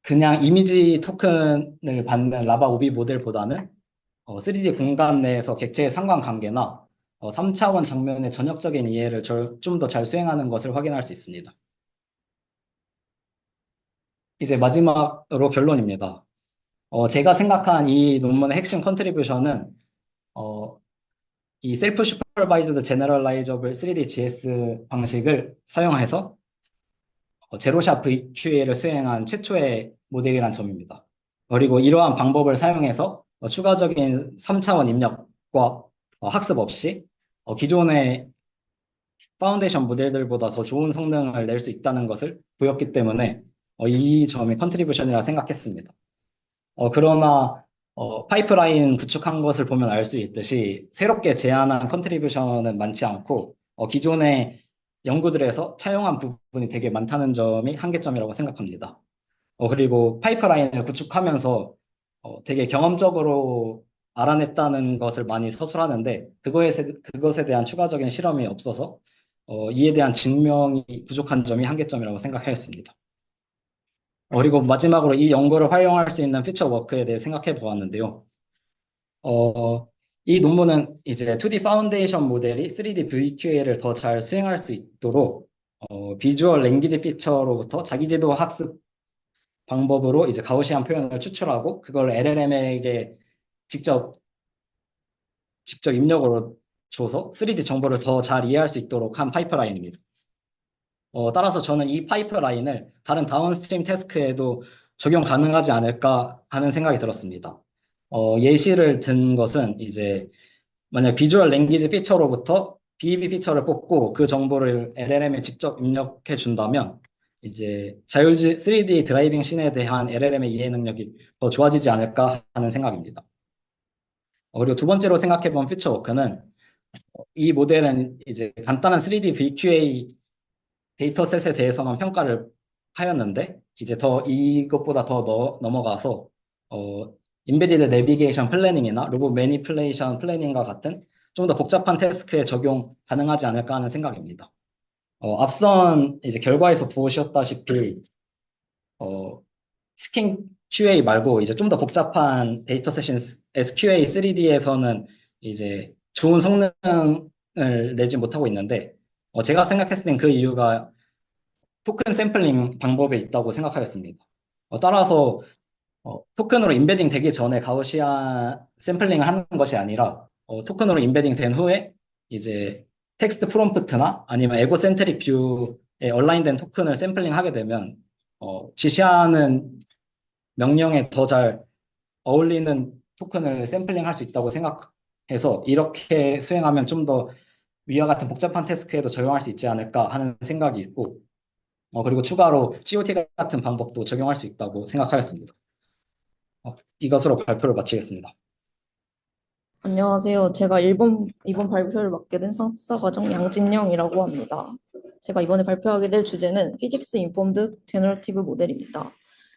그냥 이미지 토큰을 받는 라바 오비 모델보다는 3D 공간 내에서 객체의 상관관계나 3차원 장면의 전역적인 이해를 좀 더 잘 수행하는 것을 확인할 수 있습니다. 이제 마지막으로 결론입니다. 제가 생각한 이 논문의 핵심 컨트리뷰션은 이 셀프 슈퍼바이즈드 제너럴라이저블 3D GS 방식을 사용해서 제로샷 VQA를 수행한 최초의 모델이란 점입니다. 그리고 이러한 방법을 사용해서 추가적인 3차원 입력과 학습 없이 기존의 파운데이션 모델들보다 더 좋은 성능을 낼 수 있다는 것을 보였기 때문에 이 점이 컨트리뷰션이라 생각했습니다. 그러나 파이프라인 구축한 것을 보면 알 수 있듯이 새롭게 제안한 컨트리뷰션은 많지 않고 기존의 연구들에서 차용한 부분이 되게 많다는 점이 한계점이라고 생각합니다. 그리고 파이프라인을 구축하면서 되게 경험적으로 알아냈다는 것을 많이 서술하는데 그것에 대한 추가적인 실험이 없어서 이에 대한 증명이 부족한 점이 한계점이라고 생각하였습니다. 그리고 마지막으로 이 연구를 활용할 수 있는 퓨처 워크에 대해 생각해 보았는데요. 이 논문은 이제 2D 파운데이션 모델이 3D VQA를 더 잘 수행할 수 있도록 비주얼 랭귀지 피처로부터 자기지도 학습 방법으로 이제 가우시안 표현을 추출하고 그걸 LLM에게 직접 입력으로 줘서 3D 정보를 더 잘 이해할 수 있도록 한 파이프라인입니다. 따라서 저는 이 파이프라인을 다른 다운스트림 태스크에도 적용 가능하지 않을까 하는 생각이 들었습니다. 예시를 든 것은 이제 만약 비주얼 랭귀지 피처로부터 BEB 피처를 뽑고 그 정보를 LLM에 직접 입력해 준다면 이제 자율 3D 드라이빙 씬에 대한 LLM의 이해 능력이 더 좋아지지 않을까 하는 생각입니다. 그리고 두 번째로 생각해 본 퓨처 워크는 이 모델은 이제 간단한 3D VQA 데이터셋에 대해서만 평가를 하였는데 이제 더 이것보다 더 넘어가서 어, 인베디드 내비게이션 플래닝이나 로봇 매니플레이션 플래닝과 같은 좀 더 복잡한 태스크에 적용 가능하지 않을까 하는 생각입니다. 앞선 이제 결과에서 보셨다시피 어, 스킨 QA 말고 이제 좀 더 복잡한 데이터 세션 SQA 3D에서는 이제 좋은 성능을 내지 못하고 있는데 제가 생각했을 땐 그 이유가 토큰 샘플링 방법에 있다고 생각하였습니다. 따라서 토큰으로 인베딩 되기 전에 가우시안 샘플링을 하는 것이 아니라 토큰으로 인베딩 된 후에 이제 텍스트 프롬프트나 아니면 에고센트릭 뷰에 얼라인된 토큰을 샘플링 하게 되면 지시하는 명령에 더 잘 어울리는 토큰을 샘플링 할 수 있다고 생각해서 이렇게 수행하면 좀 더 위와 같은 복잡한 태스크에도 적용할 수 있지 않을까 하는 생각이 있고 그리고 추가로 COT 같은 방법도 적용할 수 있다고 생각하였습니다. 이것으로 발표를 마치겠습니다. 안녕하세요. 제가 이번 발표를 맡게 된 석사과정 양진영이라고 합니다. 제가 이번에 발표하게 될 주제는 피직스 인폼드 제너러티브 모델입니다.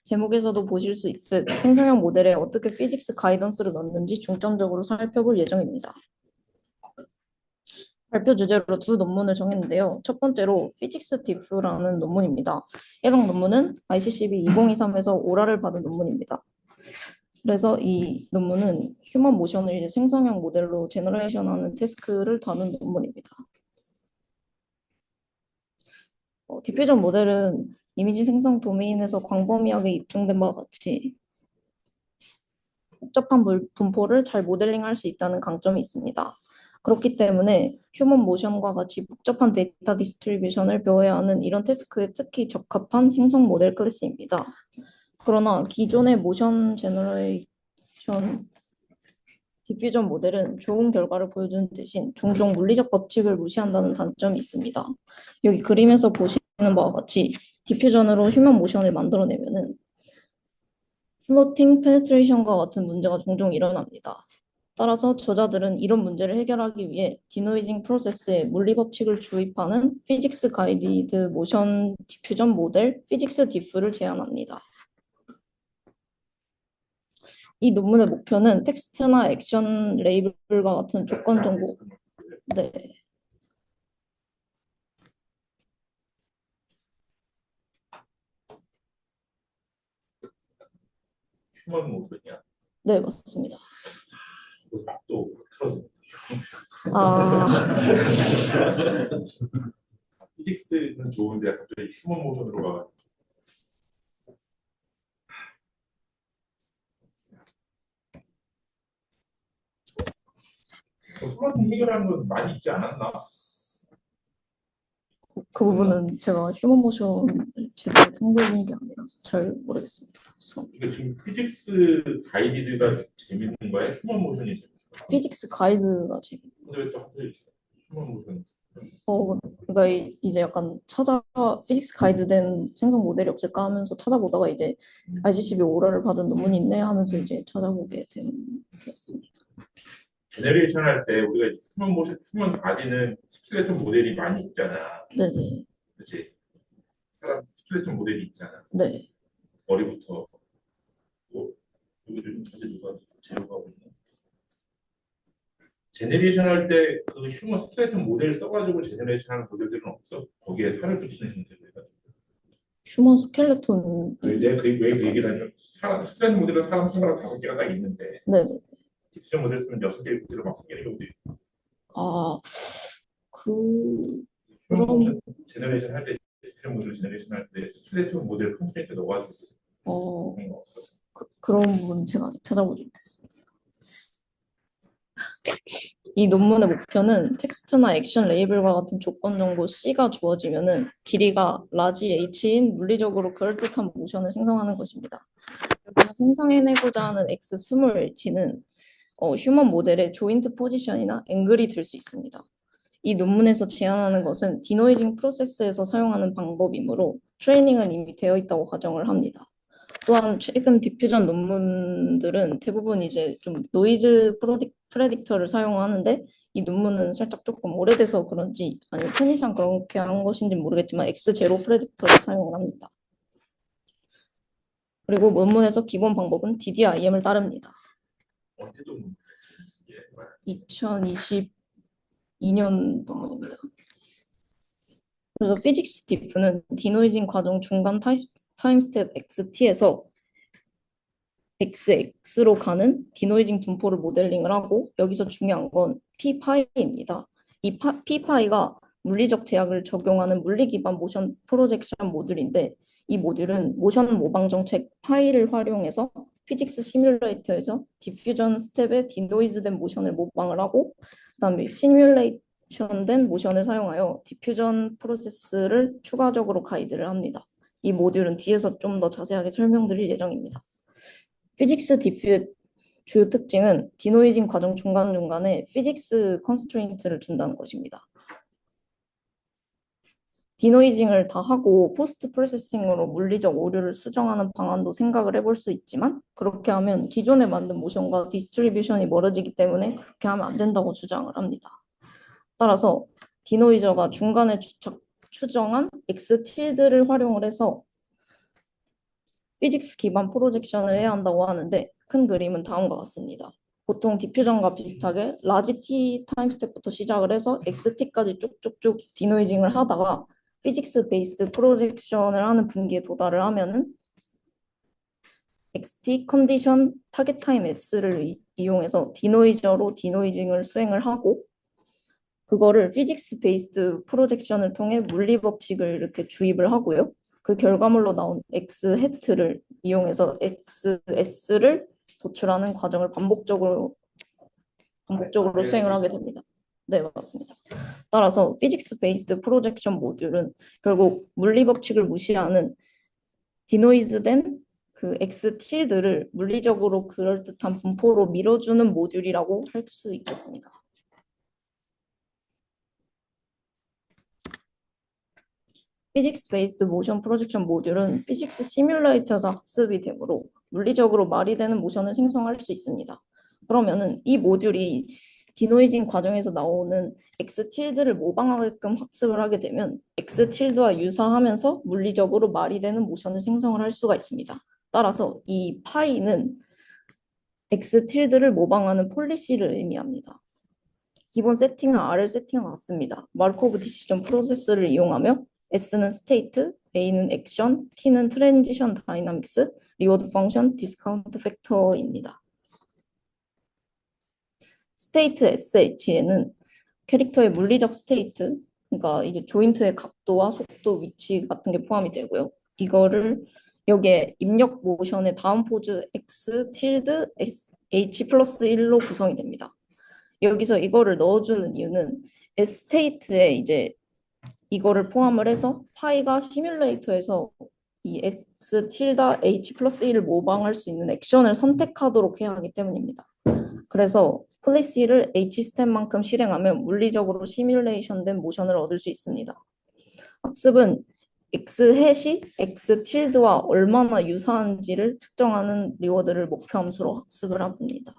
제목에서도 보실 수 있듯 생성형 모델에 어떻게 피직스 가이던스를 넣는지 중점적으로 살펴볼 예정입니다. 발표 주제로 두 논문을 정했는데요. 첫 번째로 피직스 디프라는 논문입니다. 해당 논문은 ICCB 2023에서 오라를 받은 논문입니다. 그래서 이 논문은 휴먼 모션을 이제 생성형 모델로 제너레이션하는 태스크를 다룬 논문입니다. 디퓨전 모델은 이미지 생성 도메인에서 광범위하게 입증된 바와 같이 복잡한 분포를 잘 모델링할 수 있다는 강점이 있습니다. 그렇기 때문에 휴먼 모션과 같이 복잡한 데이터 디스트리뷰션을 배워야 하는 이런 태스크에 특히 적합한 생성 모델 클래스입니다. 그러나 기존의 모션 제너레이션 디퓨전 모델은 좋은 결과를 보여주는 대신 종종 물리적 법칙을 무시한다는 단점이 있습니다. 여기 그림에서 보시는 바와 같이 디퓨전으로 휴먼 모션을 만들어내면은 플로팅 페네트레이션과 같은 문제가 종종 일어납니다. 따라서 저자들은 이런 문제를 해결하기 위해 디노이징 프로세스에 물리 법칙을 주입하는 피직스 가이디드 모션 디퓨전 모델 피직스 디프를 제안합니다. 이 논문의 목표는 텍스트나 액션 레이블과 같은 조건 정보. 네. 휴먼 모션이야. 네, 맞습니다. 또 틀어져. 아, 피직스는 좋은데 갑자기 휴먼 모션으로 가. 토마토 해결하는 건 많이 있지 않았나? 그 부분은 제가 휴먼 모션을 제대로 탐구해본 게 아니라서 잘 모르겠습니다. 그러니까 지금 피직스 가이디드가 재밌는 거야? 휴먼 모션이 재밌는 거야? 피직스 가이드가 재밌. 근데 왜 갑자기 휴먼 모션? 그러니까 이제 약간 피직스 가이드된 생성 모델이 없을까 하면서 찾아보다가 이제 ICCB 오라를 받은 논문이 있네 하면서 이제 찾아보게 되었습니다. 제너레이션 할 때 우리가 휴먼 모션, 휴먼 바디는 스켈레톤 모델이 많이 있잖아. 네네. 그렇지? 사람 스켈레톤 모델이 있잖아. 네. 머리부터 여기를 좀 다시 누가 제로하고 있네. 제너레이션 할 때 그 휴먼 스켈레톤 모델 써가지고 제너레이션 하는 모델들은 없어? 거기에 살을 붙이는 형태로 해가지고. 휴먼 스켈레톤. 내가 왜그 얘기를 하냐면 스켈레톤 모델은 사람 손가락 5개가 다 있는데 네네. 디퓨전 모델 쓰면 6개 모델을 막 섞이는 경우도 있고. 아, 휴먼 모션 제너레이션 할 때 디퓨전 모델 제너레이션 할 때 스켈레톤 모델 컨스트레인트 넣어가지고 그런 거 없어. 그런 부분 제가 아직 찾아보지 못했습니다. 이 논문의 목표는 텍스트나 액션 레이블과 같은 조건 정보 C가 주어지면은 길이가 라지 H인 물리적으로 그럴듯한 모션을 생성하는 것입니다. 여기서 생성해내고자 하는 X 스몰 H는 휴먼 모델의 조인트 포지션이나 앵글이 될 수 있습니다. 이 논문에서 제안하는 것은 디노이징 프로세스에서 사용하는 방법이므로 트레이닝은 이미 되어 있다고 가정을 합니다. 또한 최근 디퓨전 논문들은 대부분 이제 좀 노이즈 프레딕터를 사용하는데 이 논문은 살짝 조금 오래돼서 그런지 아니면 편의상 그렇게 한 것인지 모르겠지만 X0 프레딕터를 사용을 합니다. 그리고 논문에서 기본 방법은 DDIM을 따릅니다. 언제 좀 예, 2022년 논문입니다. 그래서 피직스 디프는 디노이징 과정 중간 타임 스텝 XT에서 XX로 가는 디노이징 분포를 모델링을 하고 여기서 중요한 건 P파이입니다. 이 P파이가 물리적 제약을 적용하는 물리 기반 모션 프로젝션 모듈인데 이 모듈은 모션 모방 정책 파이를 활용해서 피직스 시뮬레이터에서 디퓨전 스텝의 디노이즈된 모션을 모방을 하고 그다음에 시뮬레이션된 모션을 사용하여 디퓨전 프로세스를 추가적으로 가이드를 합니다. 이 모듈은 뒤에서 좀 더 자세하게 설명드릴 예정입니다. 피직스 디퓨의 주요 특징은 디노이징 과정 중간중간에 피직스 컨스트레인트를 준다는 것입니다. 디노이징을 다 하고 포스트 프로세싱으로 물리적 오류를 수정하는 방안도 생각을 해볼 수 있지만 그렇게 하면 기존에 만든 모션과 디스트리뷰션이 멀어지기 때문에 그렇게 하면 안 된다고 주장을 합니다. 따라서 디노이저가 중간에 추정한 X 틸드를 활용을 해서 피직스 기반 프로젝션을 해야 한다고 하는데 큰 그림은 다음과 같습니다. 보통 디퓨전과 비슷하게 라지 T 타임 스텝부터 시작을 해서 XT까지 쭉쭉쭉 디노이징을 하다가 피직스 베이스드 프로젝션을 하는 분기에 도달을 하면은 XT 컨디션 타겟 타임 S를 이용해서 디노이저로 디노이징을 수행을 하고 그거를 피직스 베이스드 프로젝션을 통해 물리 법칙을 이렇게 주입을 하고요. 그 결과물로 나온 X 해트를 이용해서 XS를 도출하는 과정을 반복적으로 수행을 하게 됩니다. 네, 맞습니다. 따라서 피직스 베이스드 프로젝션 모듈은 결국 물리 법칙을 무시하는 디노이즈된 그 X 틸드를 물리적으로 그럴듯한 분포로 밀어주는 모듈이라고 할 수 있겠습니다. 피직스 베이스드 모션 프로젝션 모듈은 피직스 시뮬레이터에서 학습이 되므로 물리적으로 말이 되는 모션을 생성할 수 있습니다. 그러면은 이 모듈이 디노이징 과정에서 나오는 X 틸드를 모방하게끔 학습을 하게 되면 X 틸드와 유사하면서 물리적으로 말이 되는 모션을 생성을 할 수가 있습니다. 따라서 이 파이는 X 틸드를 모방하는 폴리시를 의미합니다. 기본 세팅은 R을 세팅과 같습니다. 마르코브 디시전 프로세스를 이용하며 S는 스테이트, A는 액션, T는 트랜지션 다이나믹스, 리워드 펑션, 디스카운트 팩터입니다. 스테이트 SH에는 캐릭터의 물리적 스테이트, 그러니까 이제 조인트의 각도와 속도, 위치 같은 게 포함이 되고요. 이거를 여기에 입력 모션의 다음 포즈 X 틸드 H 플러스 1로 구성이 됩니다. 여기서 이거를 넣어주는 이유는 스테이트에 이제 이거를 포함을 해서 파이가 시뮬레이터에서 이 X 틸다 H 플러스 1을 모방할 수 있는 액션을 선택하도록 해야 하기 때문입니다. 그래서 플레이시를 H 스텝만큼 실행하면 물리적으로 시뮬레이션된 모션을 얻을 수 있습니다. 학습은 X 햇이 X 틸드와 얼마나 유사한지를 측정하는 리워드를 목표 함수로 학습을 합니다.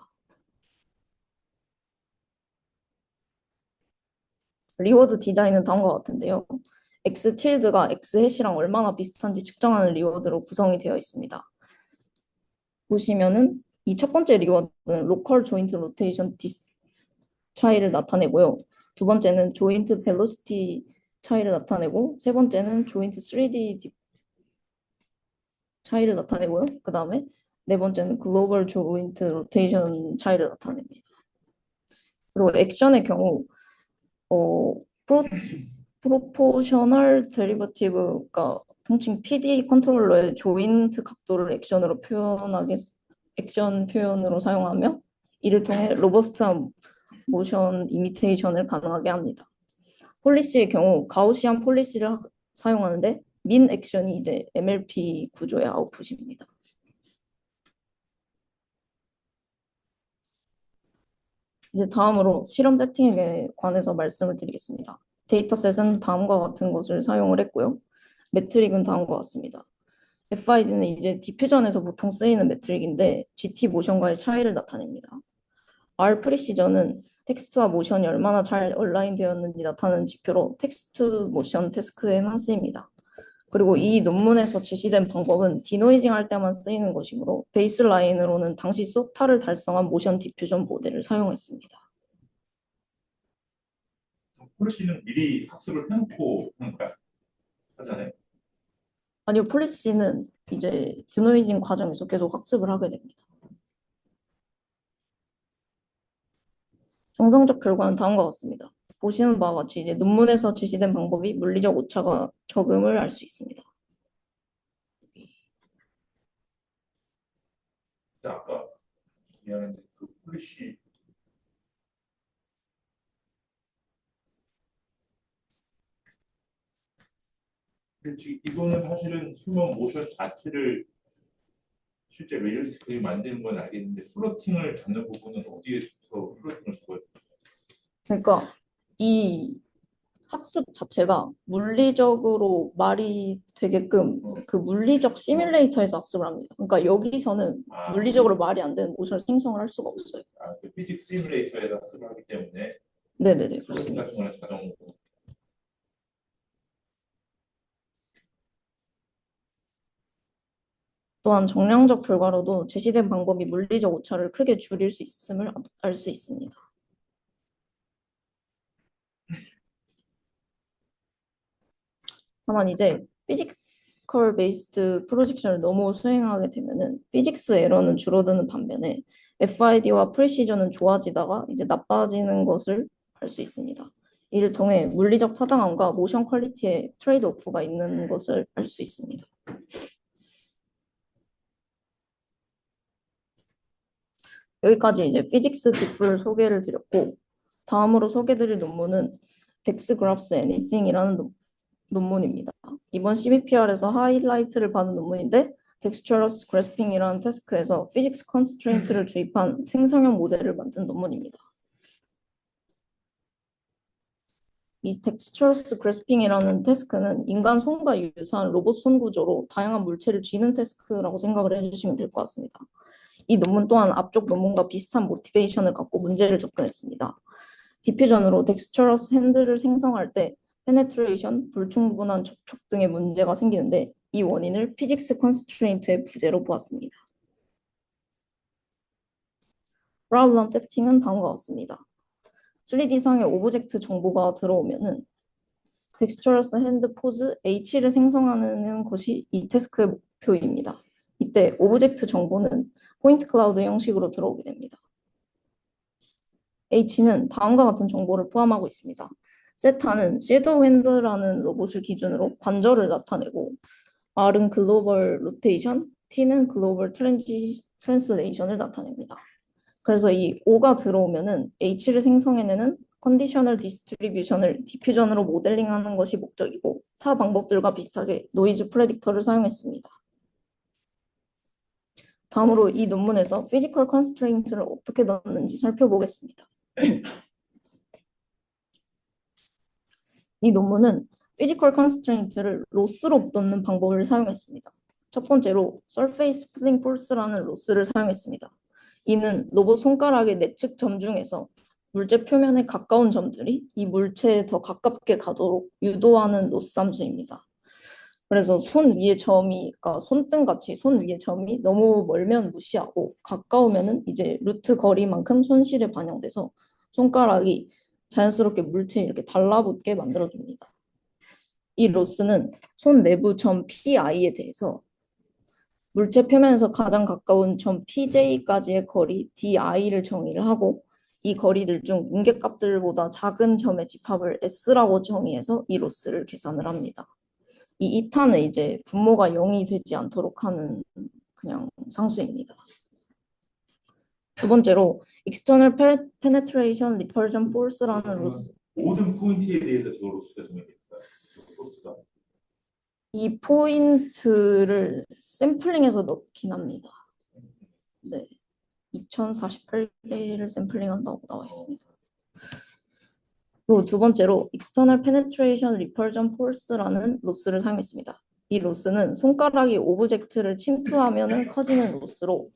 리워드 디자인은 다음과 같은데요. X 틸드가 X 햇이랑 얼마나 비슷한지 측정하는 리워드로 구성이 되어 있습니다. 보시면은 이 첫 번째 리워드는 로컬 조인트 로테이션 차이를 나타내고요. 두 번째는 조인트 벨로시티 차이를 나타내고 세 번째는 조인트 3D 차이를 나타내고요. 그 다음에 네 번째는 글로벌 조인트 로테이션 차이를 나타냅니다. 그리고 액션의 경우 프로포셔널 데리버티브가 통칭 PD 컨트롤러의 조인트 각도를 액션 표현으로 사용하며 이를 통해 로버스트한 모션 이미테이션을 가능하게 합니다. 폴리시의 경우 가우시안 폴리시를 사용하는데 민 액션이 이제 MLP 구조의 아웃풋입니다. 이제 다음으로 실험 세팅에 관해서 말씀을 드리겠습니다. 데이터셋은 다음과 같은 것을 사용을 했고요. 매트릭은 다음과 같습니다. FID는 이제 디퓨전에서 보통 쓰이는 매트릭인데 GT 모션과의 차이를 나타냅니다. R 프리시전은 텍스트와 모션이 얼마나 잘 얼라인 되었는지 나타내는 지표로 텍스트 모션 태스크에만 쓰입니다. 그리고 이 논문에서 제시된 방법은 디노이징 할 때만 쓰이는 것이므로 베이스라인으로는 당시 소타를 달성한 모션 디퓨전 모델을 사용했습니다. 폴리시는 미리 학습을 해놓고 하는 거야? 하잖아요. 아니요, 폴리시는 이제 디노이징 과정에서 계속 학습을 하게 됩니다. 정상적 결과는 다음과 같습니다. 보시는 바와 같이 이제 논문에서 제시된 방법이 물리적 오차가 적음을 알 수 있습니다. 아까 미안한데 그 폴리시 근데 지금 이거는 사실은 휴먼 모션 자체를 실제 리얼리스트하게 만드는 건 알겠는데 플로팅을 잡는 부분은 어디에서 플로팅을 잡아요? 그러니까 이 학습 자체가 물리적으로 말이 되게끔 그 물리적 시뮬레이터에서 학습을 합니다. 그러니까 여기서는 물리적으로 말이 안 되는 모션을 생성을 할 수가 없어요. 그 피직스 시뮬레이터에서 학습을 하기 때문에 네네네, 플로팅 그렇습니다. 같은 거는 자동으로 또한 정량적 결과로도 제시된 방법이 물리적 오차를 크게 줄일 수 있음을 알 수 있습니다. 다만 이제 피지컬 베이스드 프로젝션을 너무 수행하게 되면은 피직스 에러는 줄어드는 반면에 FID와 프리시전은 좋아지다가 이제 나빠지는 것을 알 수 있습니다. 이를 통해 물리적 타당함과 모션 퀄리티의 트레이드 오프가 있는 것을 알 수 있습니다. 여기까지 이제 피직스 디프를 소개를 드렸고, 다음으로 소개드릴 논문은 덱스 그래프스 애니띵이라는 논문입니다. 이번 CBPR에서 하이라이트를 받은 논문인데 텍스처러스 그래스핑이라는 태스크에서 피직스 컨스트레인트를 주입한 생성형 모델을 만든 논문입니다. 이 텍스처러스 그래스핑이라는 태스크는 인간 손과 유사한 로봇 손 구조로 다양한 물체를 쥐는 태스크라고 생각을 해주시면 될 것 같습니다. 이 논문 또한 앞쪽 논문과 비슷한 모티베이션을 갖고 문제를 접근했습니다. 디퓨전으로 텍스처러스 핸들을 생성할 때 페네트레이션, 불충분한 접촉 등의 문제가 생기는데 이 원인을 피직스 컨스트레인트의 부재로 보았습니다. 프로블럼 세팅은 다음과 같습니다. 3D상의 오브젝트 정보가 들어오면은 텍스처러스 핸드 포즈 H를 생성하는 것이 이 태스크의 목표입니다. 이때 오브젝트 정보는 포인트 클라우드 형식으로 들어오게 됩니다. H는 다음과 같은 정보를 포함하고 있습니다. 세타는 섀도우 핸드라는 로봇을 기준으로 관절을 나타내고 R은 글로벌 로테이션, T는 글로벌 트랜슬레이션을 나타냅니다. 그래서 이 O가 들어오면은 H를 생성해내는 컨디셔널 디스트리뷰션을 디퓨전으로 모델링하는 것이 목적이고 타 방법들과 비슷하게 노이즈 프레딕터를 사용했습니다. 다음으로 이 논문에서 피지컬 컨스트레인트를 어떻게 넣었는지 살펴보겠습니다. 이 논문은 피지컬 컨스트레인트를 로스로 넣는 방법을 사용했습니다. 첫 번째로 Surface Pulling Force라는 로스를 사용했습니다. 이는 로봇 손가락의 내측 점 중에서 물체 표면에 가까운 점들이 이 물체에 더 가깝게 가도록 유도하는 로스 함수입니다. 그래서 손 위에 점이, 그러니까 손등같이 손 위에 점이 너무 멀면 무시하고 가까우면은 이제 루트 거리만큼 손실에 반영돼서 손가락이 자연스럽게 물체에 이렇게 달라붙게 만들어줍니다. 이 로스는 손 내부 점 PI에 대해서 물체 표면에서 가장 가까운 점 PJ까지의 거리 DI를 정의를 하고 이 거리들 중 인계값들보다 작은 점의 집합을 S라고 정의해서 이 로스를 계산을 합니다. 이 이타는 이제 분모가 0이 되지 않도록 하는 그냥 상수입니다. 두 번째로 external penetration repulsion force라는 로스. 모든 포인트에 대해서 저 로스가 정해집니다. 로스가. 이 포인트를 샘플링해서 넣긴 합니다. 네. 2048개를 샘플링한다고 나와 있습니다. 그리고 두 번째로 external penetration repulsion force라는 로스를 사용했습니다. 이 로스는 손가락이 오브젝트를 침투하면 커지는 로스로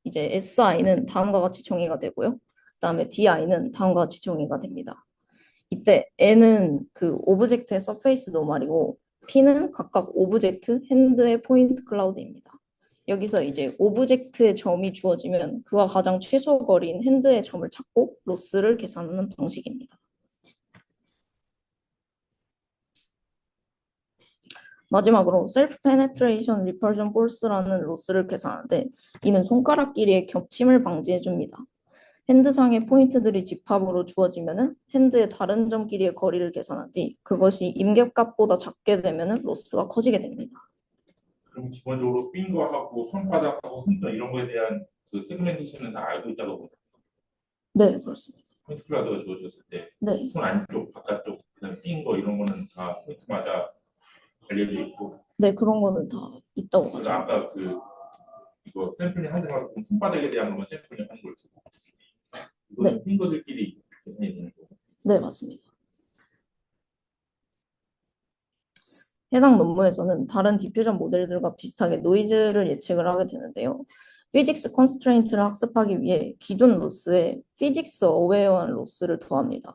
이제 SI는 다음과 같이 정의가 되고요. 그다음에 DI는 다음과 같이 정의가 됩니다. 이때 N은 그 오브젝트의 서페이스 노멀이고 P는 각각 오브젝트, 핸드의 포인트 클라우드입니다. 여기서 이제 오브젝트의 점이 주어지면 그와 가장 최소 거리인 핸드의 점을 찾고 로스를 계산하는 방식입니다. 마지막으로 셀프 페네트레이션 리펄션 포스라는 로스를 계산하는데 이는 손가락끼리의 겹침을 방지해 줍니다. 핸드상의 포인트들이 집합으로 주어지면은 핸드의 다른 점끼리의 거리를 계산한 뒤 그것이 임계값보다 작게 되면은 로스가 커지게 됩니다. 그럼 기본적으로 핑거하고 손바닥하고 손등 이런 거에 대한 그 세그멘테이션은 다 알고 있다고 봅니다. 네, 그렇습니다. 포인트 클라우드가 주어졌을 때 네, 손 안쪽, 바깥쪽, 그다음에 핑거 이런 거는 다 포인트마다 알려져 있고. 네, 그런 거는 다 있다고 그래서 가죠. 아까 이거 샘플링 하는 거 손바닥에 대한 것만 샘플링 하는 걸 테고 이거는 네. 핑거들끼리 계산이 되는 거고. 네, 맞습니다. 해당 논문에서는 다른 디퓨전 모델들과 비슷하게 노이즈를 예측을 하게 되는데요. 피직스 컨스트레인트를 학습하기 위해 기존 로스에 피직스 어웨어한 로스를 더합니다.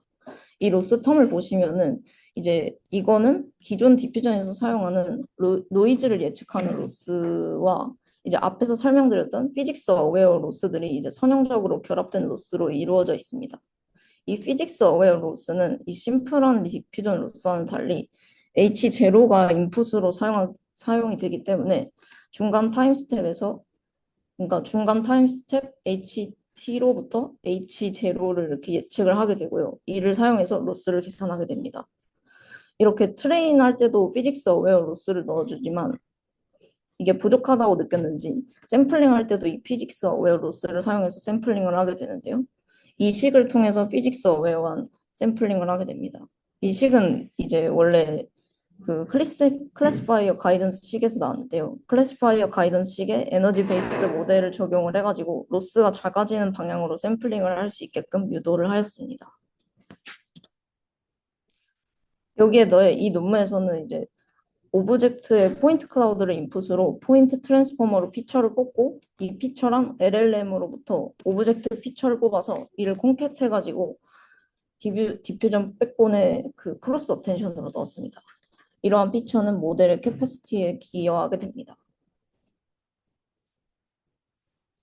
이 로스 텀을 보시면은 이제 이거는 기존 디퓨전에서 사용하는 노이즈를 예측하는 로스와 이제 앞에서 설명드렸던 피직스 어웨어 로스들이 이제 선형적으로 결합된 로스로 이루어져 있습니다. 이 피직스 어웨어 로스는 이 심플한 디퓨전 로스와는 달리 H0가 인풋으로 사용이 되기 때문에 중간 타임 스텝에서 그러니까 중간 타임 스텝 HT로부터 H0를 이렇게 예측을 하게 되고요. 이를 사용해서 로스를 계산하게 됩니다. 이렇게 트레인 할 때도 피직스 어웨어 로스를 넣어주지만 이게 부족하다고 느꼈는지 샘플링 할 때도 이 피직스 어웨어 로스를 사용해서 샘플링을 하게 되는데요. 이 식을 통해서 피직스 어웨어한 샘플링을 하게 됩니다. 이 식은 이제 원래 그 클래시파이어 가이던스 식에서 나왔는데요. 클래시파이어 가이던스 식에 에너지 베이스드 모델을 적용을 해가지고 로스가 작아지는 방향으로 샘플링을 할 수 있게끔 유도를 하였습니다. 여기에 이 논문에서는 이제 오브젝트의 포인트 클라우드를 인풋으로 포인트 트랜스포머로 피처를 뽑고 이 피처랑 LLM으로부터 오브젝트 피처를 뽑아서 이를 콘캣해가지고 디퓨전 백본의 그 크로스 어텐션으로 넣었습니다. 이러한 피처는 모델의 캐퍼시티에 기여하게 됩니다.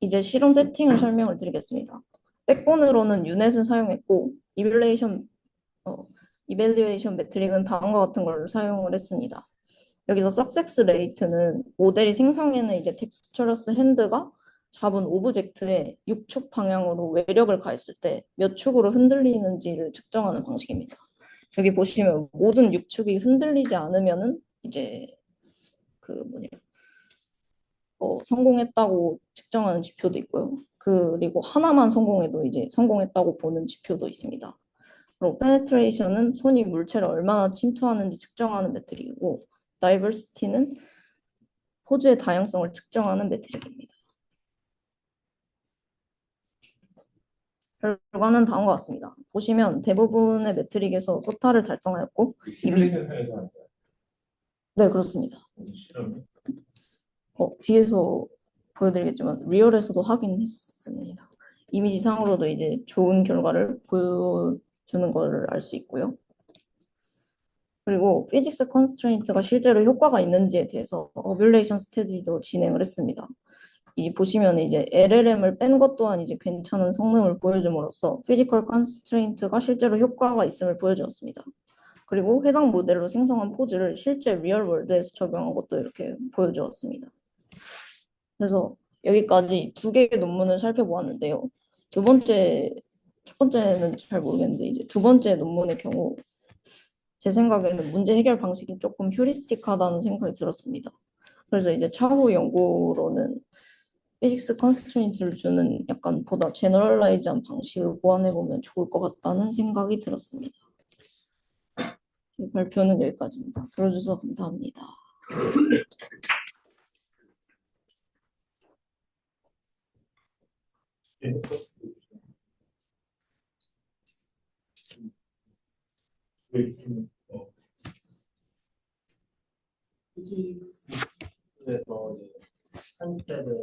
이제 실험 세팅을 설명을 드리겠습니다. 백본으로는 유넷을 사용했고 이벨리에이션 매트릭은 다음과 같은 걸 사용을 했습니다. 여기서 석세스 레이트는 모델이 생성해낸 이제 텍스처러스 핸드가 잡은 오브젝트에 6축 방향으로 외력을 가했을 때 몇 축으로 흔들리는지를 측정하는 방식입니다. 여기 보시면 모든 6축이 흔들리지 않으면은 이제 성공했다고 측정하는 지표도 있고요. 그리고 하나만 성공해도 이제 성공했다고 보는 지표도 있습니다. 그리고 페네트레이션은 손이 물체를 얼마나 침투하는지 측정하는 매트릭이고 다이버시티는 포즈의 다양성을 측정하는 매트릭입니다. 결과는 다음과 같습니다. 보시면 대부분의 매트릭에서 소타를 달성하였고 시뮬레이션에서 하는 거야. 네, 그렇습니다. 실험이. 뒤에서 보여드리겠지만 리얼에서도 하긴 했습니다. 이미지상으로도 이제 좋은 결과를 보여주는 것을 알 수 있고요. 그리고 피직스 컨스트레인트가 실제로 효과가 있는지에 대해서 어뷸레이션 스터디도 진행을 했습니다. 이 보시면 이제 LLM을 뺀 것 또한 이제 괜찮은 성능을 보여줌으로써 피지컬 컨스트레인트가 실제로 효과가 있음을 보여주었습니다. 그리고 해당 모델로 생성한 포즈를 실제 리얼 월드에서 적용한 것도 이렇게 보여주었습니다. 그래서 여기까지 두 개의 논문을 살펴보았는데요. 첫 번째는 잘 모르겠는데 이제 두 번째 논문의 경우 제 생각에는 문제 해결 방식이 조금 휴리스틱하다는 생각이 들었습니다. 그래서 이제 차후 연구로는 피직스 컨스트레인트를 주는 약간 보다 제너럴라이즈한 방식을 고안해 보면 좋을 것 같다는 생각이 들었습니다. 이 발표는 여기까지입니다. 들어주셔서 감사합니다. 피직스에서 이제 한 스텝을